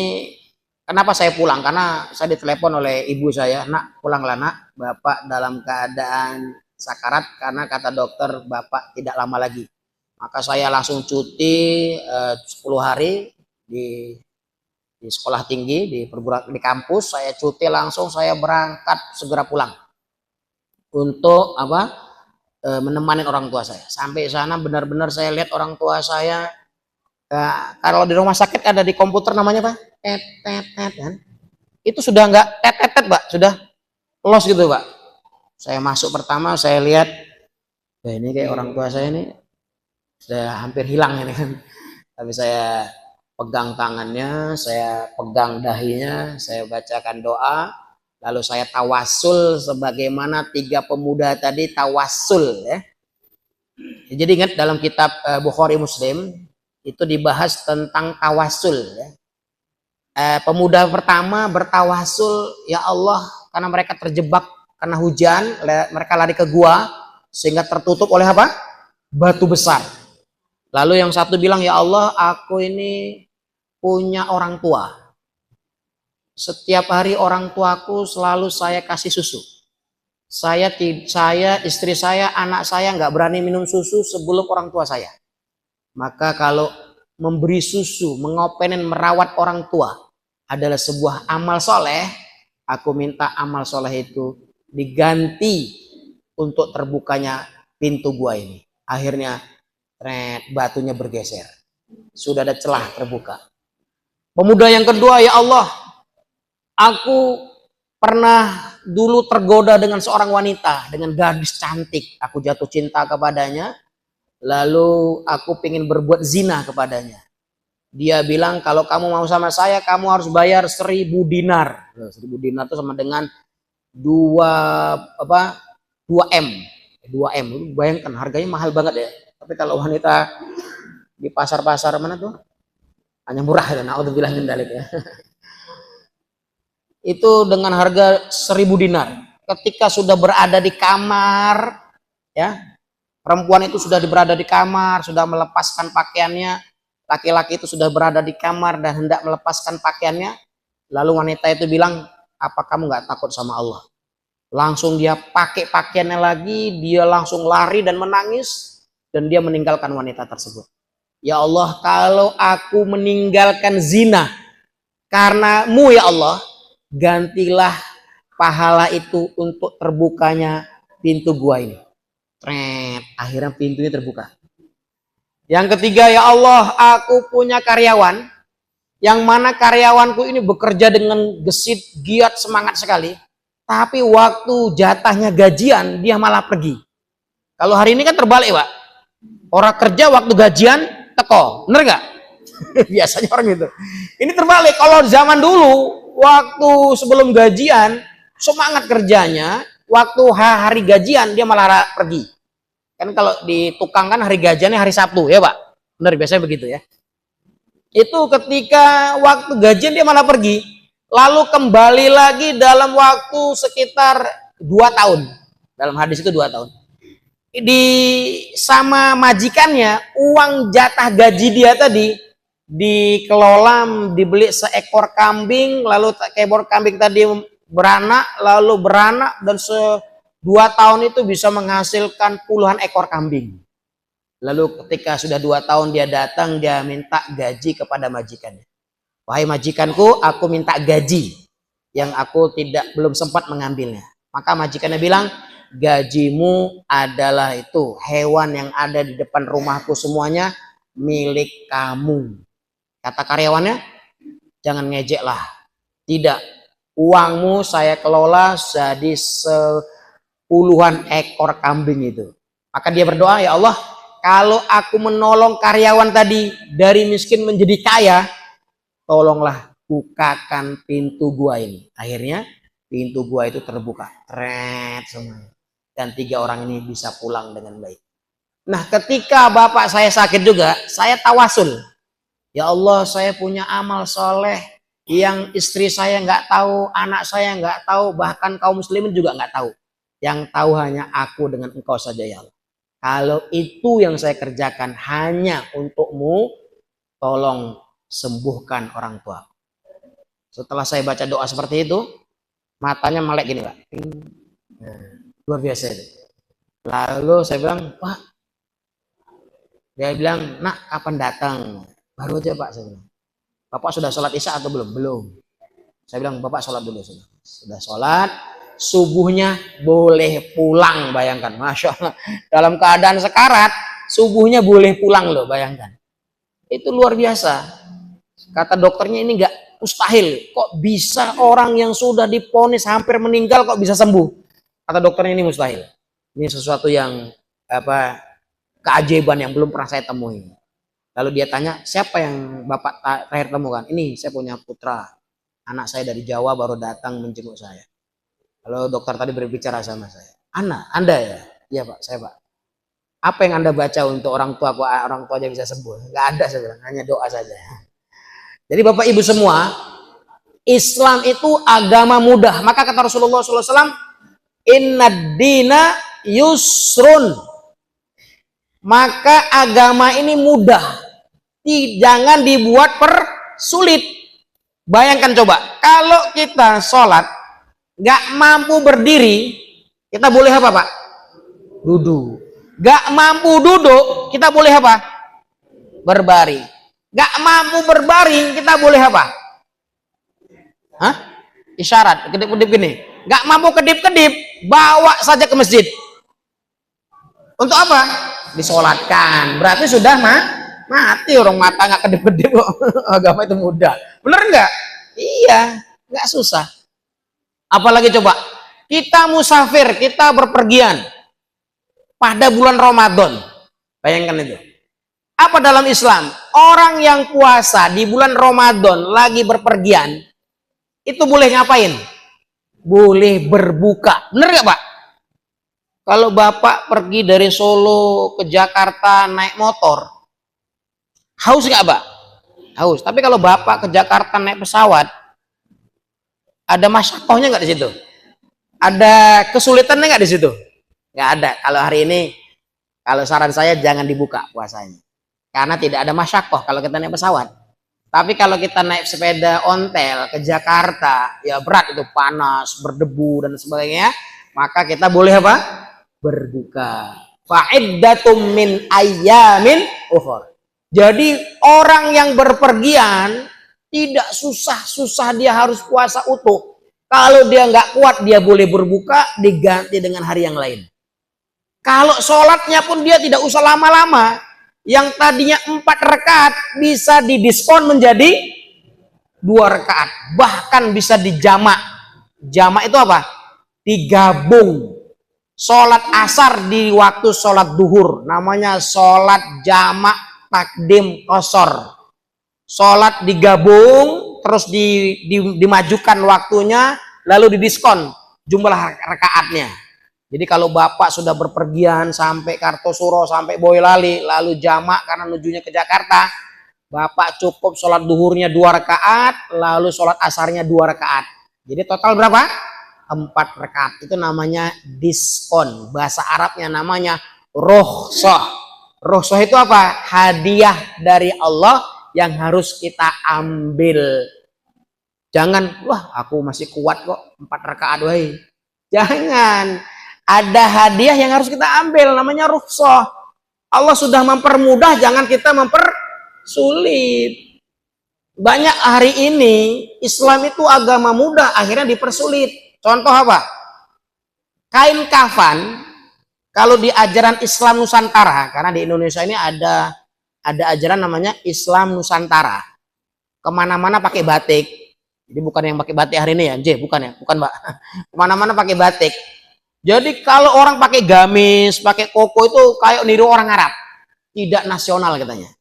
kenapa saya pulang? Karena saya ditelepon oleh ibu saya, nak pulanglah nak, bapak dalam keadaan sakarat karena kata dokter bapak tidak lama lagi. Maka saya langsung cuti 10 hari di sekolah tinggi di kampus. Saya cuti langsung, saya berangkat segera pulang untuk apa? Menemani orang tua saya. Sampai sana benar-benar saya lihat orang tua saya Kalau di rumah sakit ada di komputer namanya apa? Tet, tet, tet, kan? Itu sudah nggak tet, tet, tet, Pak. Sudah los gitu, Pak. Saya masuk pertama, saya lihat, ini kayak orang tua saya ini sudah hampir hilang ini kan. Tapi saya pegang tangannya, saya pegang dahinya, saya bacakan doa, lalu saya tawasul sebagaimana 3 pemuda tadi tawasul ya. Jadi ingat dalam kitab Bukhari Muslim itu dibahas tentang tawasul ya. Pemuda pertama bertawasul, ya Allah, karena mereka terjebak karena hujan, mereka lari ke gua sehingga tertutup oleh apa? Batu besar. Lalu yang satu bilang, ya Allah, aku ini punya orang tua. Setiap hari orang tuaku selalu saya kasih susu. Saya, istri saya, anak saya nggak berani minum susu sebelum orang tua saya. Maka kalau memberi susu, mengopenin, merawat orang tua adalah sebuah amal soleh, aku minta amal soleh itu diganti untuk terbukanya pintu gua ini. Akhirnya batunya bergeser, sudah ada celah terbuka. Pemuda yang kedua, ya Allah, aku pernah dulu tergoda dengan seorang wanita, dengan gadis cantik, aku jatuh cinta kepadanya, lalu aku ingin berbuat zina kepadanya. Dia bilang, kalau kamu mau sama saya, kamu harus bayar 1.000 dinar. 1.000 dinar itu sama dengan 2M. 2M, bayangkan harganya mahal banget ya. Tapi kalau wanita di pasar-pasar mana tuh hanya murah ya, naudzubillah min dzalik ya. Itu dengan harga 1.000 dinar. Ketika sudah berada di kamar ya, perempuan itu sudah berada di kamar, sudah melepaskan pakaiannya, laki-laki itu sudah berada di kamar dan hendak melepaskan pakaiannya, lalu wanita itu bilang, apa kamu nggak takut sama Allah? Langsung dia pakai pakaiannya lagi, dia langsung lari dan menangis, dan dia meninggalkan wanita tersebut. Ya Allah, kalau aku meninggalkan zina karenamu ya Allah, gantilah pahala itu untuk terbukanya pintu gua ini. Akhirnya pintunya terbuka. Yang ketiga, ya Allah, aku punya karyawan, yang mana karyawanku ini bekerja dengan gesit, giat, semangat sekali. Tapi waktu jatahnya gajian, dia malah pergi. Kalau hari ini kan terbalik, Pak. Orang kerja waktu gajian teko, bener nggak? Biasanya orang gitu. Ini terbalik. Kalau zaman dulu, waktu sebelum gajian semangat kerjanya, waktu hari gajian dia malah pergi. Kan kalau di tukang kan hari gajiannya hari Sabtu ya Pak, bener biasanya begitu ya. Itu ketika waktu gajian dia malah pergi, lalu kembali lagi dalam waktu sekitar 2 tahun. Dalam hadis itu 2 tahun. Sama majikannya, uang jatah gaji dia tadi dikelola, dibeli seekor kambing, lalu ekor kambing tadi beranak, lalu beranak, dan 2 tahun itu bisa menghasilkan puluhan ekor kambing. Lalu ketika sudah 2 tahun dia datang, dia minta gaji kepada majikannya. Wahai majikanku, aku minta gaji yang aku belum sempat mengambilnya. Maka majikannya bilang, gajimu adalah itu, hewan yang ada di depan rumahku semuanya milik kamu. Kata karyawannya, jangan ngejek lah. Tidak, uangmu saya kelola jadi puluhan ekor kambing itu. Maka dia berdoa, ya Allah, kalau aku menolong karyawan tadi dari miskin menjadi kaya, tolonglah bukakan pintu gua ini. Akhirnya pintu gua itu terbuka, semuanya. Dan 3 orang ini bisa pulang dengan baik. Nah, ketika bapak saya sakit juga, saya tawasul. Ya Allah, saya punya amal soleh yang istri saya nggak tahu, anak saya nggak tahu, bahkan kaum muslimin juga nggak tahu. Yang tahu hanya aku dengan engkau saja ya Allah. Kalau itu yang saya kerjakan hanya untukmu, tolong sembuhkan orang tua. Setelah saya baca doa seperti itu, matanya melek gini Pak. Luar biasa itu. Lalu saya bilang, Pak, dia bilang, nak kapan datang? Baru aja Pak, saya bilang. Bapak sudah sholat isya atau belum? Belum. Saya bilang, Bapak sholat dulu. Sudah sholat, subuhnya boleh pulang, bayangkan. Masya Allah. Dalam keadaan sekarat, subuhnya boleh pulang loh, bayangkan. Itu luar biasa. Kata dokternya ini nggak mustahil. Kok bisa orang yang sudah diponis hampir meninggal kok bisa sembuh? Kata dokternya ini mustahil. Ini sesuatu yang apa keajaiban yang belum pernah saya temui. Lalu dia tanya, siapa yang Bapak terakhir temukan? Ini saya punya putra. Anak saya dari Jawa baru datang menjenguk saya. Lalu dokter tadi berbicara sama saya. Anda ya? Iya Pak, saya Pak. Apa yang Anda baca untuk orang tua, kok orang tuanya bisa sembuh? Nggak ada, saya bilang, hanya doa saja. Jadi Bapak Ibu semua, Islam itu agama mudah. Maka kata Rasulullah SAW, Inna dina yusrun. Maka agama ini mudah. Jangan dibuat persulit. Bayangkan coba, kalau kita sholat nggak mampu berdiri, kita boleh apa Pak? Duduk. Nggak mampu duduk, kita boleh apa? Berbaring. Nggak mampu berbaring, kita boleh apa? Hah? Isyarat, kedip-kedip gini. Nggak mampu kedip-kedip, bawa saja ke masjid. Untuk apa? Disolatkan. Berarti sudah mati orang mata nggak kedip-kedip kok. Agama itu mudah. Bener nggak? Iya, nggak susah. Apalagi coba, kita musafir, kita berpergian pada bulan Ramadan. Bayangkan itu. Apa dalam Islam? Orang yang puasa di bulan Ramadan lagi berpergian, itu boleh ngapain? Boleh berbuka. Bener nggak Pak? Kalau Bapak pergi dari Solo ke Jakarta naik motor, haus nggak Pak? Haus. Tapi kalau Bapak ke Jakarta naik pesawat, ada masyakohnya nggak di situ? Ada kesulitannya nggak di situ? Nggak ada. Kalau hari ini, kalau saran saya jangan dibuka puasanya. Karena tidak ada masyakoh kalau kita naik pesawat. Tapi kalau kita naik sepeda ontel ke Jakarta, ya berat itu, panas, berdebu dan sebagainya, maka kita boleh apa? Berbuka. Fa'iddatum min ayyamin ukhra. Jadi orang yang berpergian tidak susah-susah dia harus puasa utuh. Kalau dia nggak kuat dia boleh berbuka, diganti dengan hari yang lain. Kalau sholatnya pun dia tidak usah lama-lama. Yang tadinya 4 rakaat bisa didiskon menjadi 2 rakaat. Bahkan bisa dijamak. Jamak itu apa? Digabung. Sholat asar di waktu sholat duhur. Namanya sholat jamak takdim qasar. Sholat digabung, terus dimajukan waktunya, lalu didiskon jumlah rakaatnya. Jadi kalau Bapak sudah berpergian sampai Kartosuro, sampai Boyolali, lalu jamak karena menujunya ke Jakarta, Bapak cukup sholat duhurnya 2 rakaat, lalu sholat asarnya 2 rakaat. Jadi total berapa? 4 rakaat. Itu namanya diskon. Bahasa Arabnya namanya rukhsah. Rukhsah itu apa? Hadiah dari Allah yang harus kita ambil. Jangan, wah aku masih kuat kok 4 rakaat, wahai. Jangan. Ada hadiah yang harus kita ambil, namanya rukhsah. Allah sudah mempermudah, jangan kita mempersulit. Banyak hari ini Islam itu agama mudah, akhirnya dipersulit. Contoh apa? Kain kafan, kalau di ajaran Islam Nusantara, karena di Indonesia ini ada ajaran namanya Islam Nusantara. Kemana-mana pakai batik. Jadi bukan yang pakai batik hari ini ya, bukan ya, bukan Mbak. Kemana-mana pakai batik. Jadi kalau orang pakai gamis, pakai koko itu kayak niru orang Arab. Tidak nasional katanya.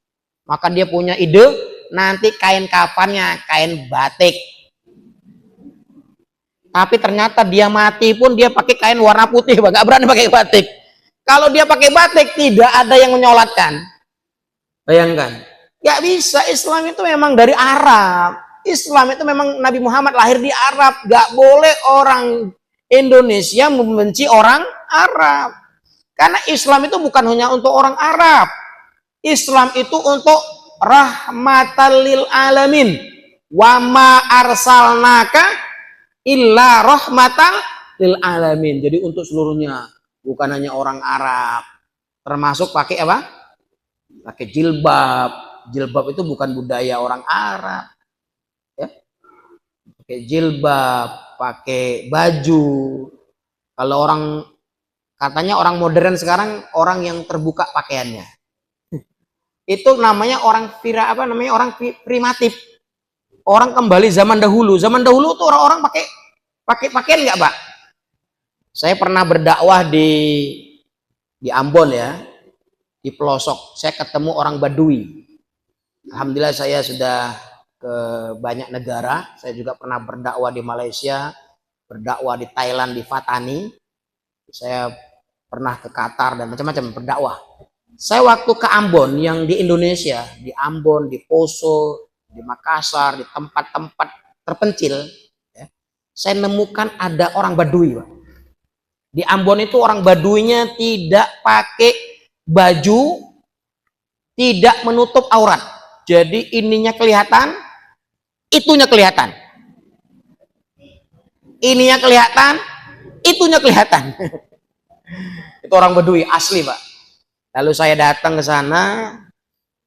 Maka dia punya ide, nanti kain kafannya kain batik. Tapi ternyata dia mati pun dia pakai kain warna putih, nggak berani pakai batik. Kalau dia pakai batik, tidak ada yang menyolatkan. Bayangkan. Nggak bisa, Islam itu memang dari Arab. Islam itu memang Nabi Muhammad lahir di Arab. Nggak boleh orang Indonesia membenci orang Arab. Karena Islam itu bukan hanya untuk orang Arab. Islam itu untuk rahmatan lil alamin. Wa ma arsalnaka illa rahmatan lil alamin. Jadi untuk seluruhnya, bukan hanya orang Arab. Termasuk pakai apa? Pakai jilbab. Jilbab itu bukan budaya orang Arab. Ya. Pakai jilbab, pakai baju. Kalau orang katanya orang modern sekarang orang yang terbuka pakaiannya. Itu namanya orang orang primitif. Orang kembali zaman dahulu. Zaman dahulu tuh orang-orang pakai pakaian nggak, Pak? Saya pernah berdakwah di Ambon ya, di pelosok. Saya ketemu orang Badui. Alhamdulillah saya sudah ke banyak negara. Saya juga pernah berdakwah di Malaysia, berdakwah di Thailand, di Fatani. Saya pernah ke Qatar dan macam-macam berdakwah. Saya waktu ke Ambon yang di Indonesia, di Ambon, di Poso, di Makassar, di tempat-tempat terpencil, ya, saya nemukan ada orang Badui, Pak. Di Ambon itu orang Baduinya tidak pakai baju, tidak menutup aurat. Jadi ininya kelihatan, itunya kelihatan. Ininya kelihatan, itunya kelihatan. Itu orang Badui asli, Pak. Lalu saya datang ke sana,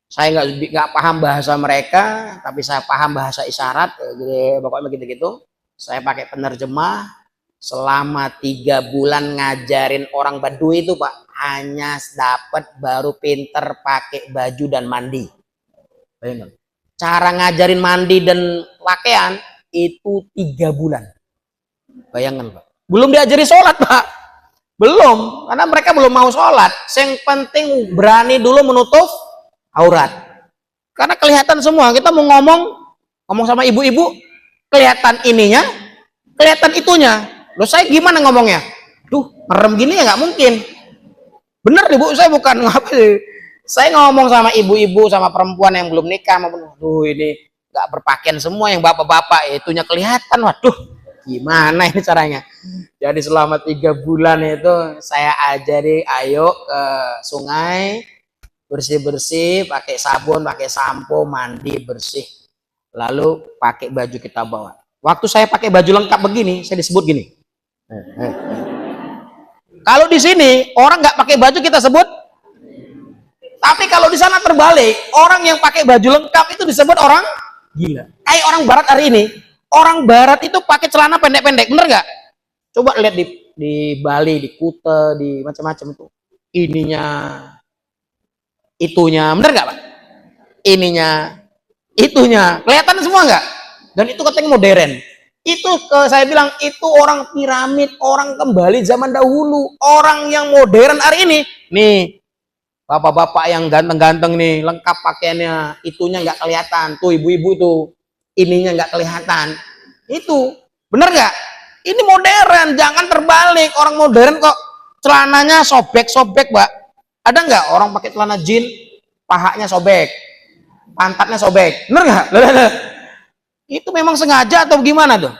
saya nggak paham bahasa mereka, tapi saya paham bahasa isyarat, jadi pokoknya begitu-gitu. Saya pakai penerjemah selama 3 bulan ngajarin orang Badui itu, Pak, hanya dapat baru pinter pakai baju dan mandi. Bayangkan. Cara ngajarin mandi dan pakaian itu 3 bulan. Bayangkan, Pak. Belum diajari sholat, Pak. Belum, karena mereka belum mau sholat. Yang penting berani dulu menutup aurat. Karena kelihatan semua. Kita mau ngomong sama ibu-ibu, kelihatan ininya, kelihatan itunya. Loh, saya gimana ngomongnya? Duh, merem gini ya nggak mungkin. Bener, Ibu, saya bukan ngapa sih. Saya ngomong sama ibu-ibu, sama perempuan yang belum nikah, duh ini nggak berpakaian semua, yang bapak-bapak itunya kelihatan. Waduh, gimana ini caranya? Jadi selama 3 bulan itu saya ajari, ayo ke sungai, bersih-bersih, pakai sabun, pakai sampo, mandi bersih. Lalu pakai baju kita bawa. Waktu saya pakai baju lengkap begini, saya disebut gini. Kalau di sini orang nggak pakai baju kita sebut. Tapi kalau di sana terbalik, orang yang pakai baju lengkap itu disebut orang gila. Kayak orang Barat hari ini. Orang Barat itu pakai celana pendek-pendek, bener nggak? Coba lihat di Bali, di Kuta, di macam-macam itu. Ininya, itunya, bener nggak, Pak? Ininya, itunya, kelihatan semua nggak? Dan itu katanya modern. Itu saya bilang itu orang piramid, orang kembali zaman dahulu. Orang yang modern hari ini, nih bapak-bapak yang ganteng-ganteng nih, lengkap pakaiannya, itunya nggak kelihatan. Tuh ibu-ibu tuh, ininya nggak kelihatan. Itu bener nggak? Ini modern, jangan terbalik. Orang modern kok celananya sobek-sobek, Pak. Ada nggak orang pakai celana jeans, pahanya sobek, pantatnya sobek, bener nggak? Itu memang sengaja atau gimana tuh?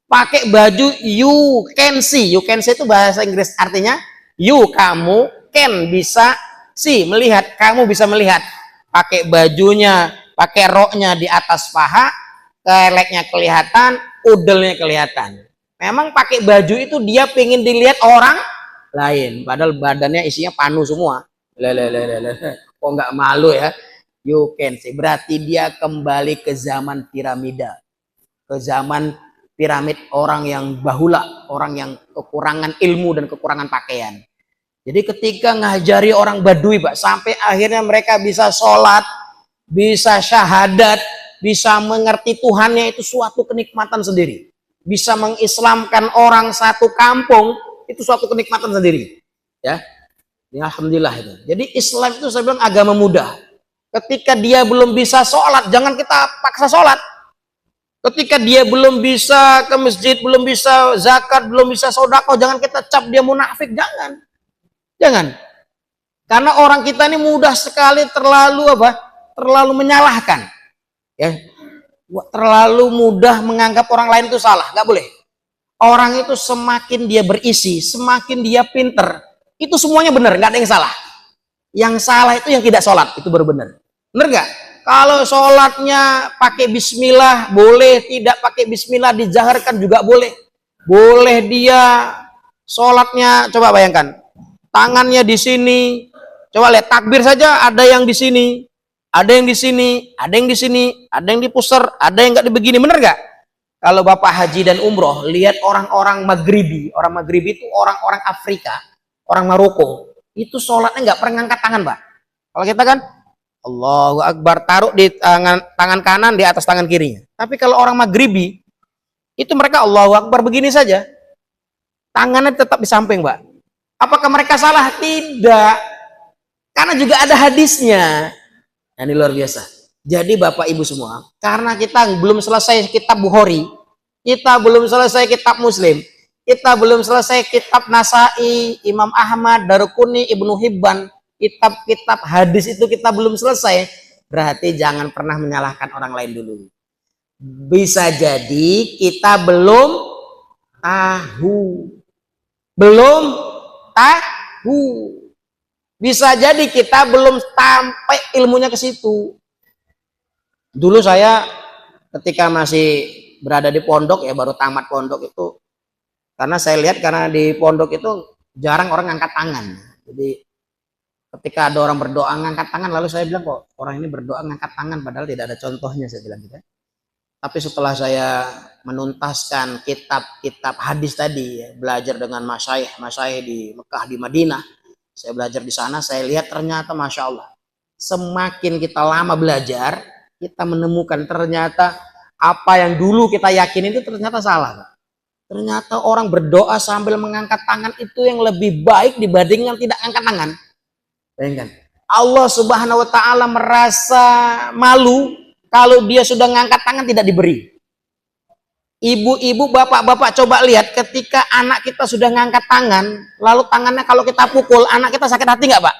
Pakai baju you can see itu bahasa Inggris, artinya you kamu, can bisa see melihat, kamu bisa melihat. Pakai bajunya, pakai roknya di atas paha, keleknya kelihatan, udelnya kelihatan. Memang pakai baju itu dia pengen dilihat orang lain, padahal badannya isinya panu semua. Kok nggak malu ya? You can see. Berarti dia kembali ke zaman piramida, ke zaman piramid orang yang bahula, orang yang kekurangan ilmu dan kekurangan pakaian. Jadi ketika ngajari orang Badui, Pak, sampai akhirnya mereka bisa sholat, bisa syahadat, bisa mengerti Tuhannya, itu suatu kenikmatan sendiri. Bisa mengislamkan orang satu kampung, itu suatu kenikmatan sendiri. Ya, alhamdulillah itu. Jadi Islam itu saya bilang agama mudah. Ketika dia belum bisa sholat, jangan kita paksa sholat. Ketika dia belum bisa ke masjid, belum bisa zakat, belum bisa sedekah, jangan kita cap dia munafik, jangan. Jangan. Karena orang kita ini mudah sekali terlalu menyalahkan. Ya. Terlalu mudah menganggap orang lain itu salah, nggak boleh. Orang itu semakin dia berisi, semakin dia pinter, itu semuanya benar, nggak ada yang salah. Yang salah itu yang tidak sholat, itu baru benar. Benar nggak? Kalau sholatnya pakai bismillah boleh, tidak pakai bismillah dijaharkan juga boleh. Boleh dia sholatnya, coba bayangkan, tangannya di sini, coba lihat takbir saja, ada yang di sini, ada yang di sini, ada yang di sini, ada yang di pusar, ada yang nggak begini, bener nggak? Kalau Bapak haji dan umroh, lihat orang-orang Maghribi. Orang Maghribi itu orang-orang Afrika, orang Maroko. Itu sholatnya nggak pernah ngangkat tangan, Pak. Kalau kita kan Allahu Akbar, taruh di tangan kanan di atas tangan kirinya. Tapi kalau orang Maghribi, itu mereka Allahu Akbar begini saja. Tangannya tetap di samping, Pak. Apakah mereka salah? Tidak. Karena juga ada hadisnya. Nah, ini luar biasa. Jadi Bapak Ibu semua, karena kita belum selesai kitab Bukhari, kita belum selesai kitab Muslim, kita belum selesai kitab Nasai, Imam Ahmad, Daruqutni, Ibnu Hibban, kitab-kitab hadis itu kita belum selesai, berarti jangan pernah menyalahkan orang lain dulu. Bisa jadi kita belum tahu. Belum tahu. Bisa jadi kita belum sampai ilmunya ke situ. Dulu saya ketika masih berada di pondok, ya baru tamat pondok itu, karena saya lihat karena di pondok itu jarang orang ngangkat tangan. Jadi ketika ada orang berdoa ngangkat tangan, lalu saya bilang, kok orang ini berdoa ngangkat tangan padahal tidak ada contohnya, saya bilang gitu. Tapi setelah saya menuntaskan kitab-kitab hadis tadi, ya, belajar dengan masyayikh di Mekah, di Madinah, saya belajar di sana, saya lihat ternyata Masya Allah, semakin kita lama belajar, kita menemukan ternyata apa yang dulu kita yakin itu ternyata salah. Ternyata orang berdoa sambil mengangkat tangan itu yang lebih baik dibandingkan tidak angkat tangan. Bayangkan, Allah Subhanahu wa Ta'ala merasa malu kalau dia sudah ngangkat tangan tidak diberi. Ibu-ibu, bapak-bapak, coba lihat ketika anak kita sudah ngangkat tangan, lalu tangannya kalau kita pukul, anak kita sakit hati nggak, Pak?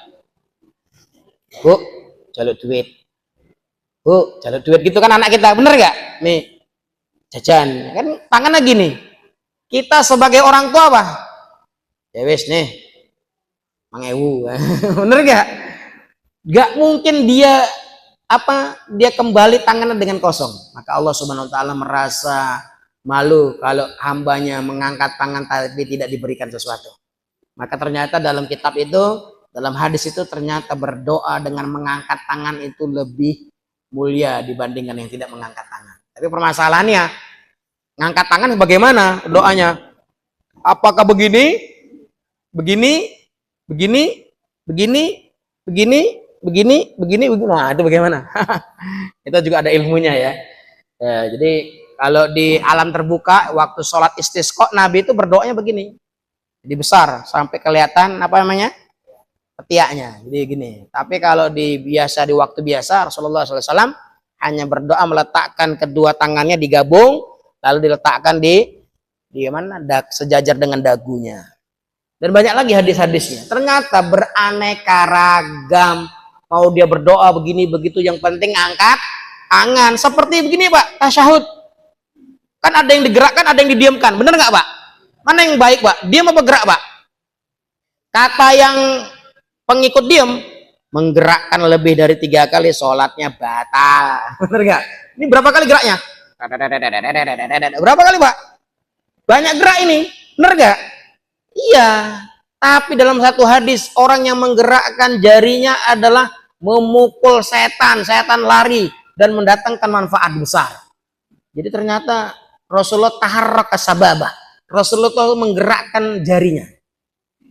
Bu, jaluk duit. Bu, jaluk duit gitu kan anak kita, bener nggak? Nih, jajan, kan tangannya gini. Kita sebagai orang tua apa? Ya wis nih, mangewu, bener nggak? Nggak mungkin dia dia kembali tangannya dengan kosong. Maka Allah Subhanahu Wa Taala merasa malu kalau hambanya mengangkat tangan tapi tidak diberikan sesuatu. Maka ternyata dalam kitab itu, dalam hadis itu ternyata berdoa dengan mengangkat tangan itu lebih mulia dibandingkan yang tidak mengangkat tangan. Tapi permasalahannya, ngangkat tangan bagaimana doanya? Apakah begini, begini, begini, begini, begini, begini, begini, begini? Nah, itu bagaimana? Itu juga ada ilmunya ya. Jadi kalau di alam terbuka waktu sholat istisqa, Nabi itu berdoanya begini, jadi besar sampai kelihatan apa namanya ketiaknya, jadi gini. Tapi kalau di waktu biasa Rasulullah SAW hanya berdoa meletakkan kedua tangannya digabung lalu diletakkan di mana sejajar dengan dagunya. Dan banyak lagi hadis-hadisnya. Ternyata beraneka ragam. Mau dia berdoa begini begitu, yang penting angkat tangan. Seperti begini Pak, tasyahud. Kan ada yang digerakkan, ada yang didiamkan. Bener nggak Pak? Mana yang baik Pak? Diam apa gerak Pak? Kata yang pengikut diam, menggerakkan lebih dari 3 kali sholatnya batal. Bener nggak? Ini berapa kali geraknya? Berapa kali Pak? Banyak gerak ini. Bener nggak? Iya. Tapi dalam satu hadis, orang yang menggerakkan jarinya adalah memukul setan. Setan lari dan mendatangkan manfaat besar. Jadi ternyata Rasulullah taharraka sababah. Rasulullah menggerakkan jarinya.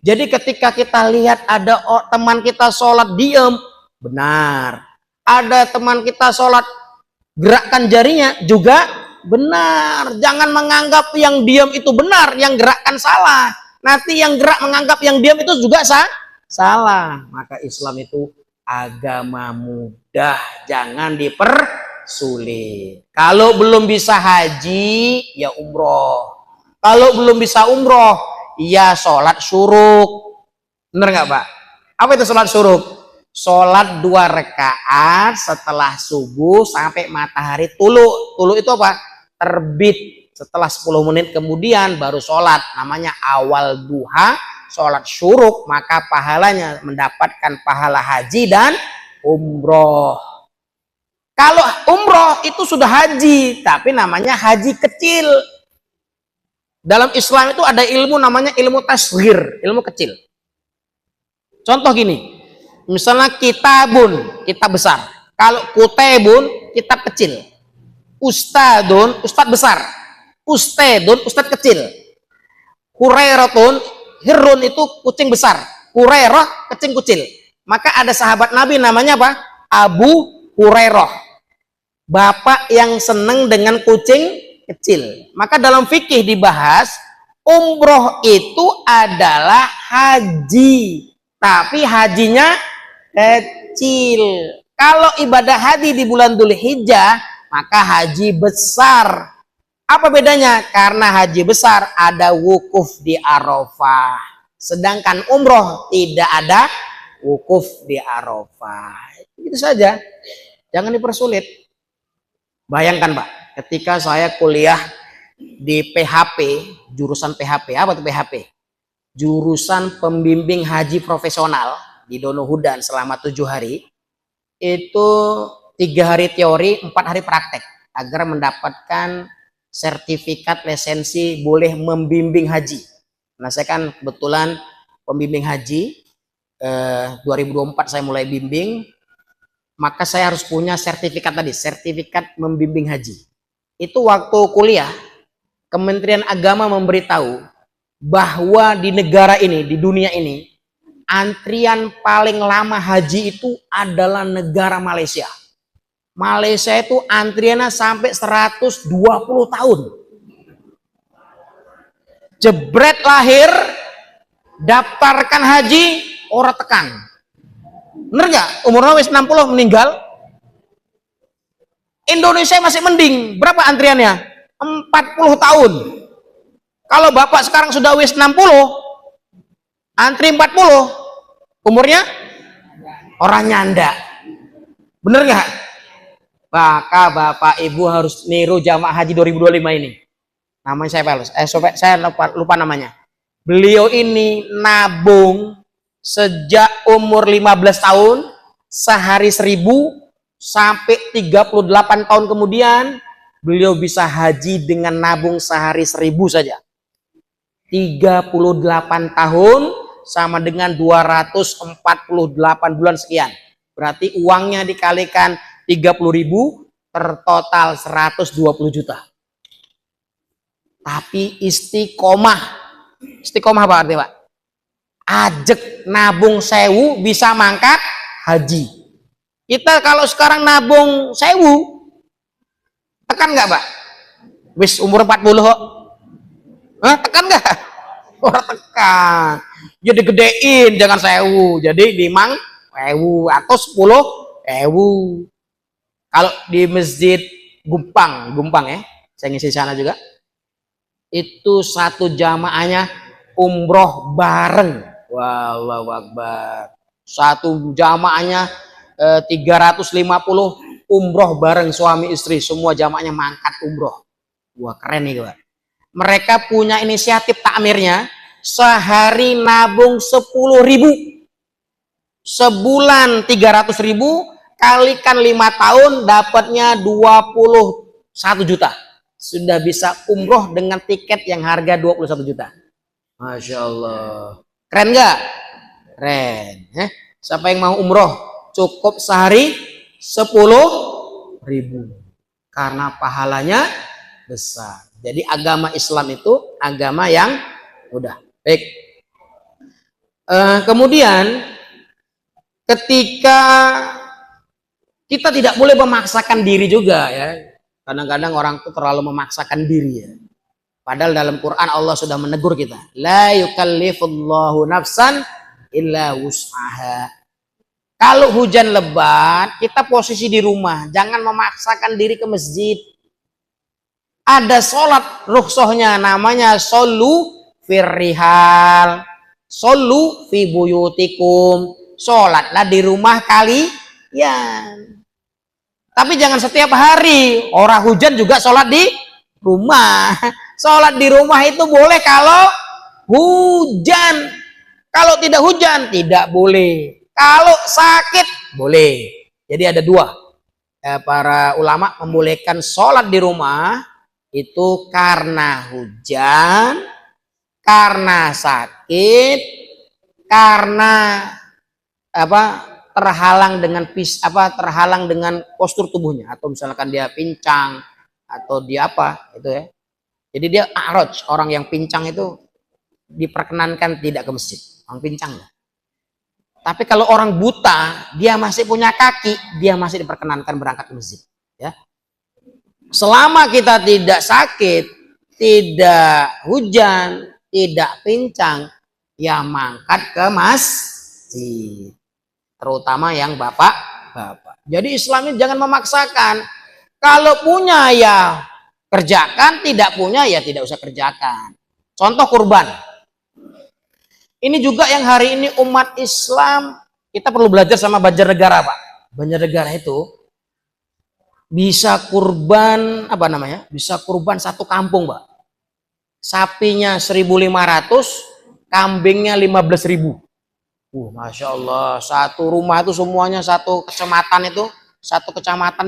Jadi ketika kita lihat ada teman kita sholat diam, benar. Ada teman kita sholat gerakkan jarinya juga benar. Jangan menganggap yang diam itu benar, yang gerakkan salah. Nanti yang gerak menganggap yang diam itu juga salah. Maka Islam itu agama mudah, jangan dipersulit. Kalau belum bisa haji, ya umroh. Kalau belum bisa umroh, ya sholat syuruk. Bener nggak Pak? Apa itu sholat syuruk? Sholat 2 rakaat setelah subuh sampai matahari tulu. Tulu itu apa? Terbit. Setelah 10 menit kemudian baru sholat. Namanya awal duha, sholat syuruk. Maka pahalanya mendapatkan pahala haji dan umroh. Kalau umroh itu sudah haji, tapi namanya haji kecil. Dalam Islam itu ada ilmu namanya ilmu tasghir, ilmu kecil. Contoh gini, misalnya kitabun, kitab besar. Kalau kutebun, kitab kecil. Ustadun, ustad besar. Ustedun, ustad kecil. Hurairatun, hirun itu kucing besar. Hurairah, kucing kecil. Maka ada sahabat Nabi namanya apa? Abu Hurairah, bapak yang seneng dengan kucing kecil. Maka dalam fikih dibahas, umroh itu adalah haji, tapi hajinya kecil. Kalau ibadah haji di bulan Dzulhijjah, maka haji besar. Apa bedanya? Karena haji besar ada wukuf di Arafah, sedangkan umroh tidak ada wukuf di Arafah. Itu saja, jangan dipersulit. Bayangkan Pak, ketika saya kuliah di PHP, jurusan PHP, apa itu PHP? Jurusan pembimbing haji profesional di Donohudan selama 7 hari, itu 3 hari teori, 4 hari praktek, agar mendapatkan sertifikat lisensi boleh membimbing haji. Nah saya kan kebetulan pembimbing haji, 2024 saya mulai bimbing, maka saya harus punya sertifikat tadi, sertifikat membimbing haji. Itu waktu kuliah, Kementerian Agama memberitahu bahwa di negara ini, di dunia ini, antrian paling lama haji itu adalah negara Malaysia. Malaysia itu antriannya sampai 120 tahun. Jebret lahir, daftarkan haji, orang tekan. Bener gak? Umurnya wis 60 meninggal. Indonesia masih mending. Berapa antriannya? 40 tahun. Kalau bapak sekarang sudah wis 60, antri 40, umurnya orang nyanda. Bener gak? Maka bapak ibu harus niru jamaah haji 2025 ini. Namanya saya lupa namanya. Beliau ini nabung sejak umur 15 tahun, sehari 1000, sampai 38 tahun kemudian beliau bisa haji dengan nabung sehari 1000 saja. 38 tahun sama dengan 248 bulan sekian. Berarti uangnya dikalikan 30.000, tertotal 120 juta. Tapi istiqomah. Istiqomah apa artinya Pak? Ajek nabung 1000 bisa mangkat haji. Kita kalau sekarang nabung 1000, tekan nggak Pak? Wis umur 40 kok. Tekan nggak? Orang tekan. Jadi gedein, jangan 1000. Jadi 5.000 atau 10.000. Kalau di Masjid Gumpang ya, saya ngisi sana juga. Itu satu jamaahnya umroh bareng. Wallahu Akbar. Satu jamaahnya 350 umroh bareng suami istri, semua jamaahnya mangkat umroh. Wah keren nih Pak. Mereka punya inisiatif takmirnya, sehari nabung 10.000, sebulan 300.000, kalikan 5 tahun dapatnya 21 juta. Sudah bisa umroh dengan tiket yang harga 21 juta. Masya Allah. Keren nggak? Keren. Siapa yang mau umroh? Cukup sehari 10.000. Karena pahalanya besar. Jadi agama Islam itu agama yang mudah. Baik. Kemudian ketika kita tidak boleh memaksakan diri juga ya. Kadang-kadang orang itu terlalu memaksakan diri ya. Padahal dalam Quran Allah sudah menegur kita. La yukallifullahu nafsan illa wus'aha. Kalau hujan lebat, kita posisi di rumah. Jangan memaksakan diri ke masjid. Ada sholat rukhsahnya namanya shollu firrihal. Shollu fi buyutikum. Sholatlah di rumah kalian. Tapi jangan setiap hari. Orang hujan juga sholat di rumah. Sholat di rumah itu boleh kalau hujan. Kalau tidak hujan, tidak boleh. Kalau sakit, boleh. Jadi ada dua. Para ulama membolehkan sholat di rumah itu karena hujan, karena sakit, karena terhalang dengan postur tubuhnya, atau misalkan dia pincang atau dia itu ya. Jadi dia a'raj, orang yang pincang itu diperkenankan tidak ke masjid. Orang pincang ya. Tapi kalau orang buta, dia masih punya kaki, dia masih diperkenankan berangkat ke masjid. Ya. Selama kita tidak sakit, tidak hujan, tidak pincang, ya mangkat ke masjid. Terutama yang bapak-bapak. Jadi Islam ini jangan memaksakan. Kalau punya ya kerjakan, tidak punya ya tidak usah kerjakan. Contoh kurban. Ini juga yang hari ini umat Islam, kita perlu belajar sama Banjarnegara, Pak. Banjarnegara itu bisa kurban, apa namanya? Bisa kurban satu kampung, Pak. Sapinya 1.500, kambingnya 15.000. Masya Allah, satu rumah itu semuanya, satu kecamatan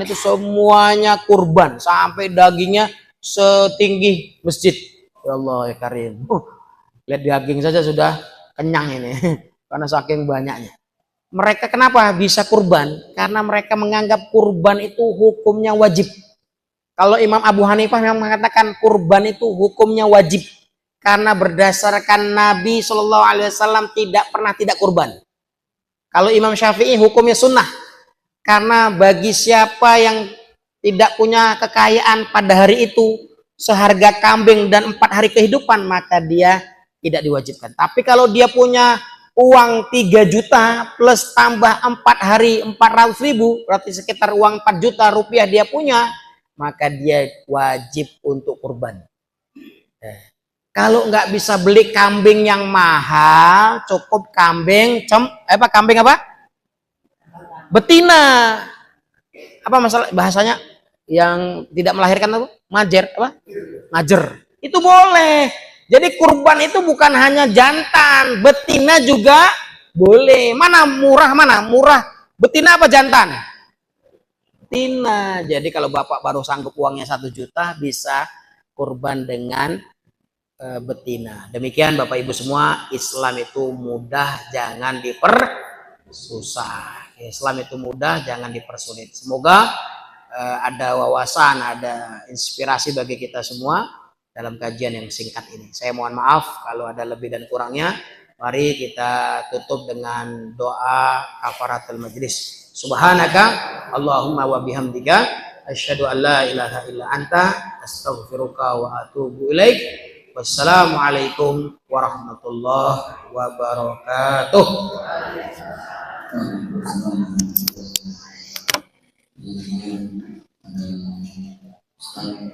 itu semuanya kurban sampai dagingnya setinggi masjid. Ya Allah ya Karim. Lihat daging saja sudah kenyang ini karena saking banyaknya. Mereka kenapa bisa kurban? Karena mereka menganggap kurban itu hukumnya wajib. Kalau Imam Abu Hanifah yang mengatakan kurban itu hukumnya wajib. Karena berdasarkan Nabi Shallallahu Alaihi Wasallam tidak pernah tidak kurban. Kalau Imam Syafi'i hukumnya sunnah. Karena bagi siapa yang tidak punya kekayaan pada hari itu seharga kambing dan 4 hari kehidupan, maka dia tidak diwajibkan. Tapi kalau dia punya uang 3 juta plus tambah 4 hari 400.000, berarti sekitar uang 4 juta rupiah dia punya, maka dia wajib untuk kurban. Kalau nggak bisa beli kambing yang mahal, cukup kambing kambing apa? Betina. Apa masalah bahasanya yang tidak melahirkan apa? Majer apa? Majer. Itu boleh. Jadi kurban itu bukan hanya jantan, betina juga boleh. Mana murah, mana murah? Betina apa jantan? Betina. Jadi kalau bapak baru sanggup uangnya 1 juta, bisa kurban dengan betina. Demikian Bapak Ibu semua, Islam itu mudah, jangan dipersusah. Islam itu mudah, jangan dipersulit. Semoga ada wawasan, ada inspirasi bagi kita semua dalam kajian yang singkat ini. Saya mohon maaf kalau ada lebih dan kurangnya. Mari kita tutup dengan doa kafaratul majlis. Subhanaka Allahumma wa bihamdika asyhadu an la ilaha illa anta astaghfiruka wa atubu ilaik. Wassalamualaikum warahmatullahi wabarakatuh. Ustaz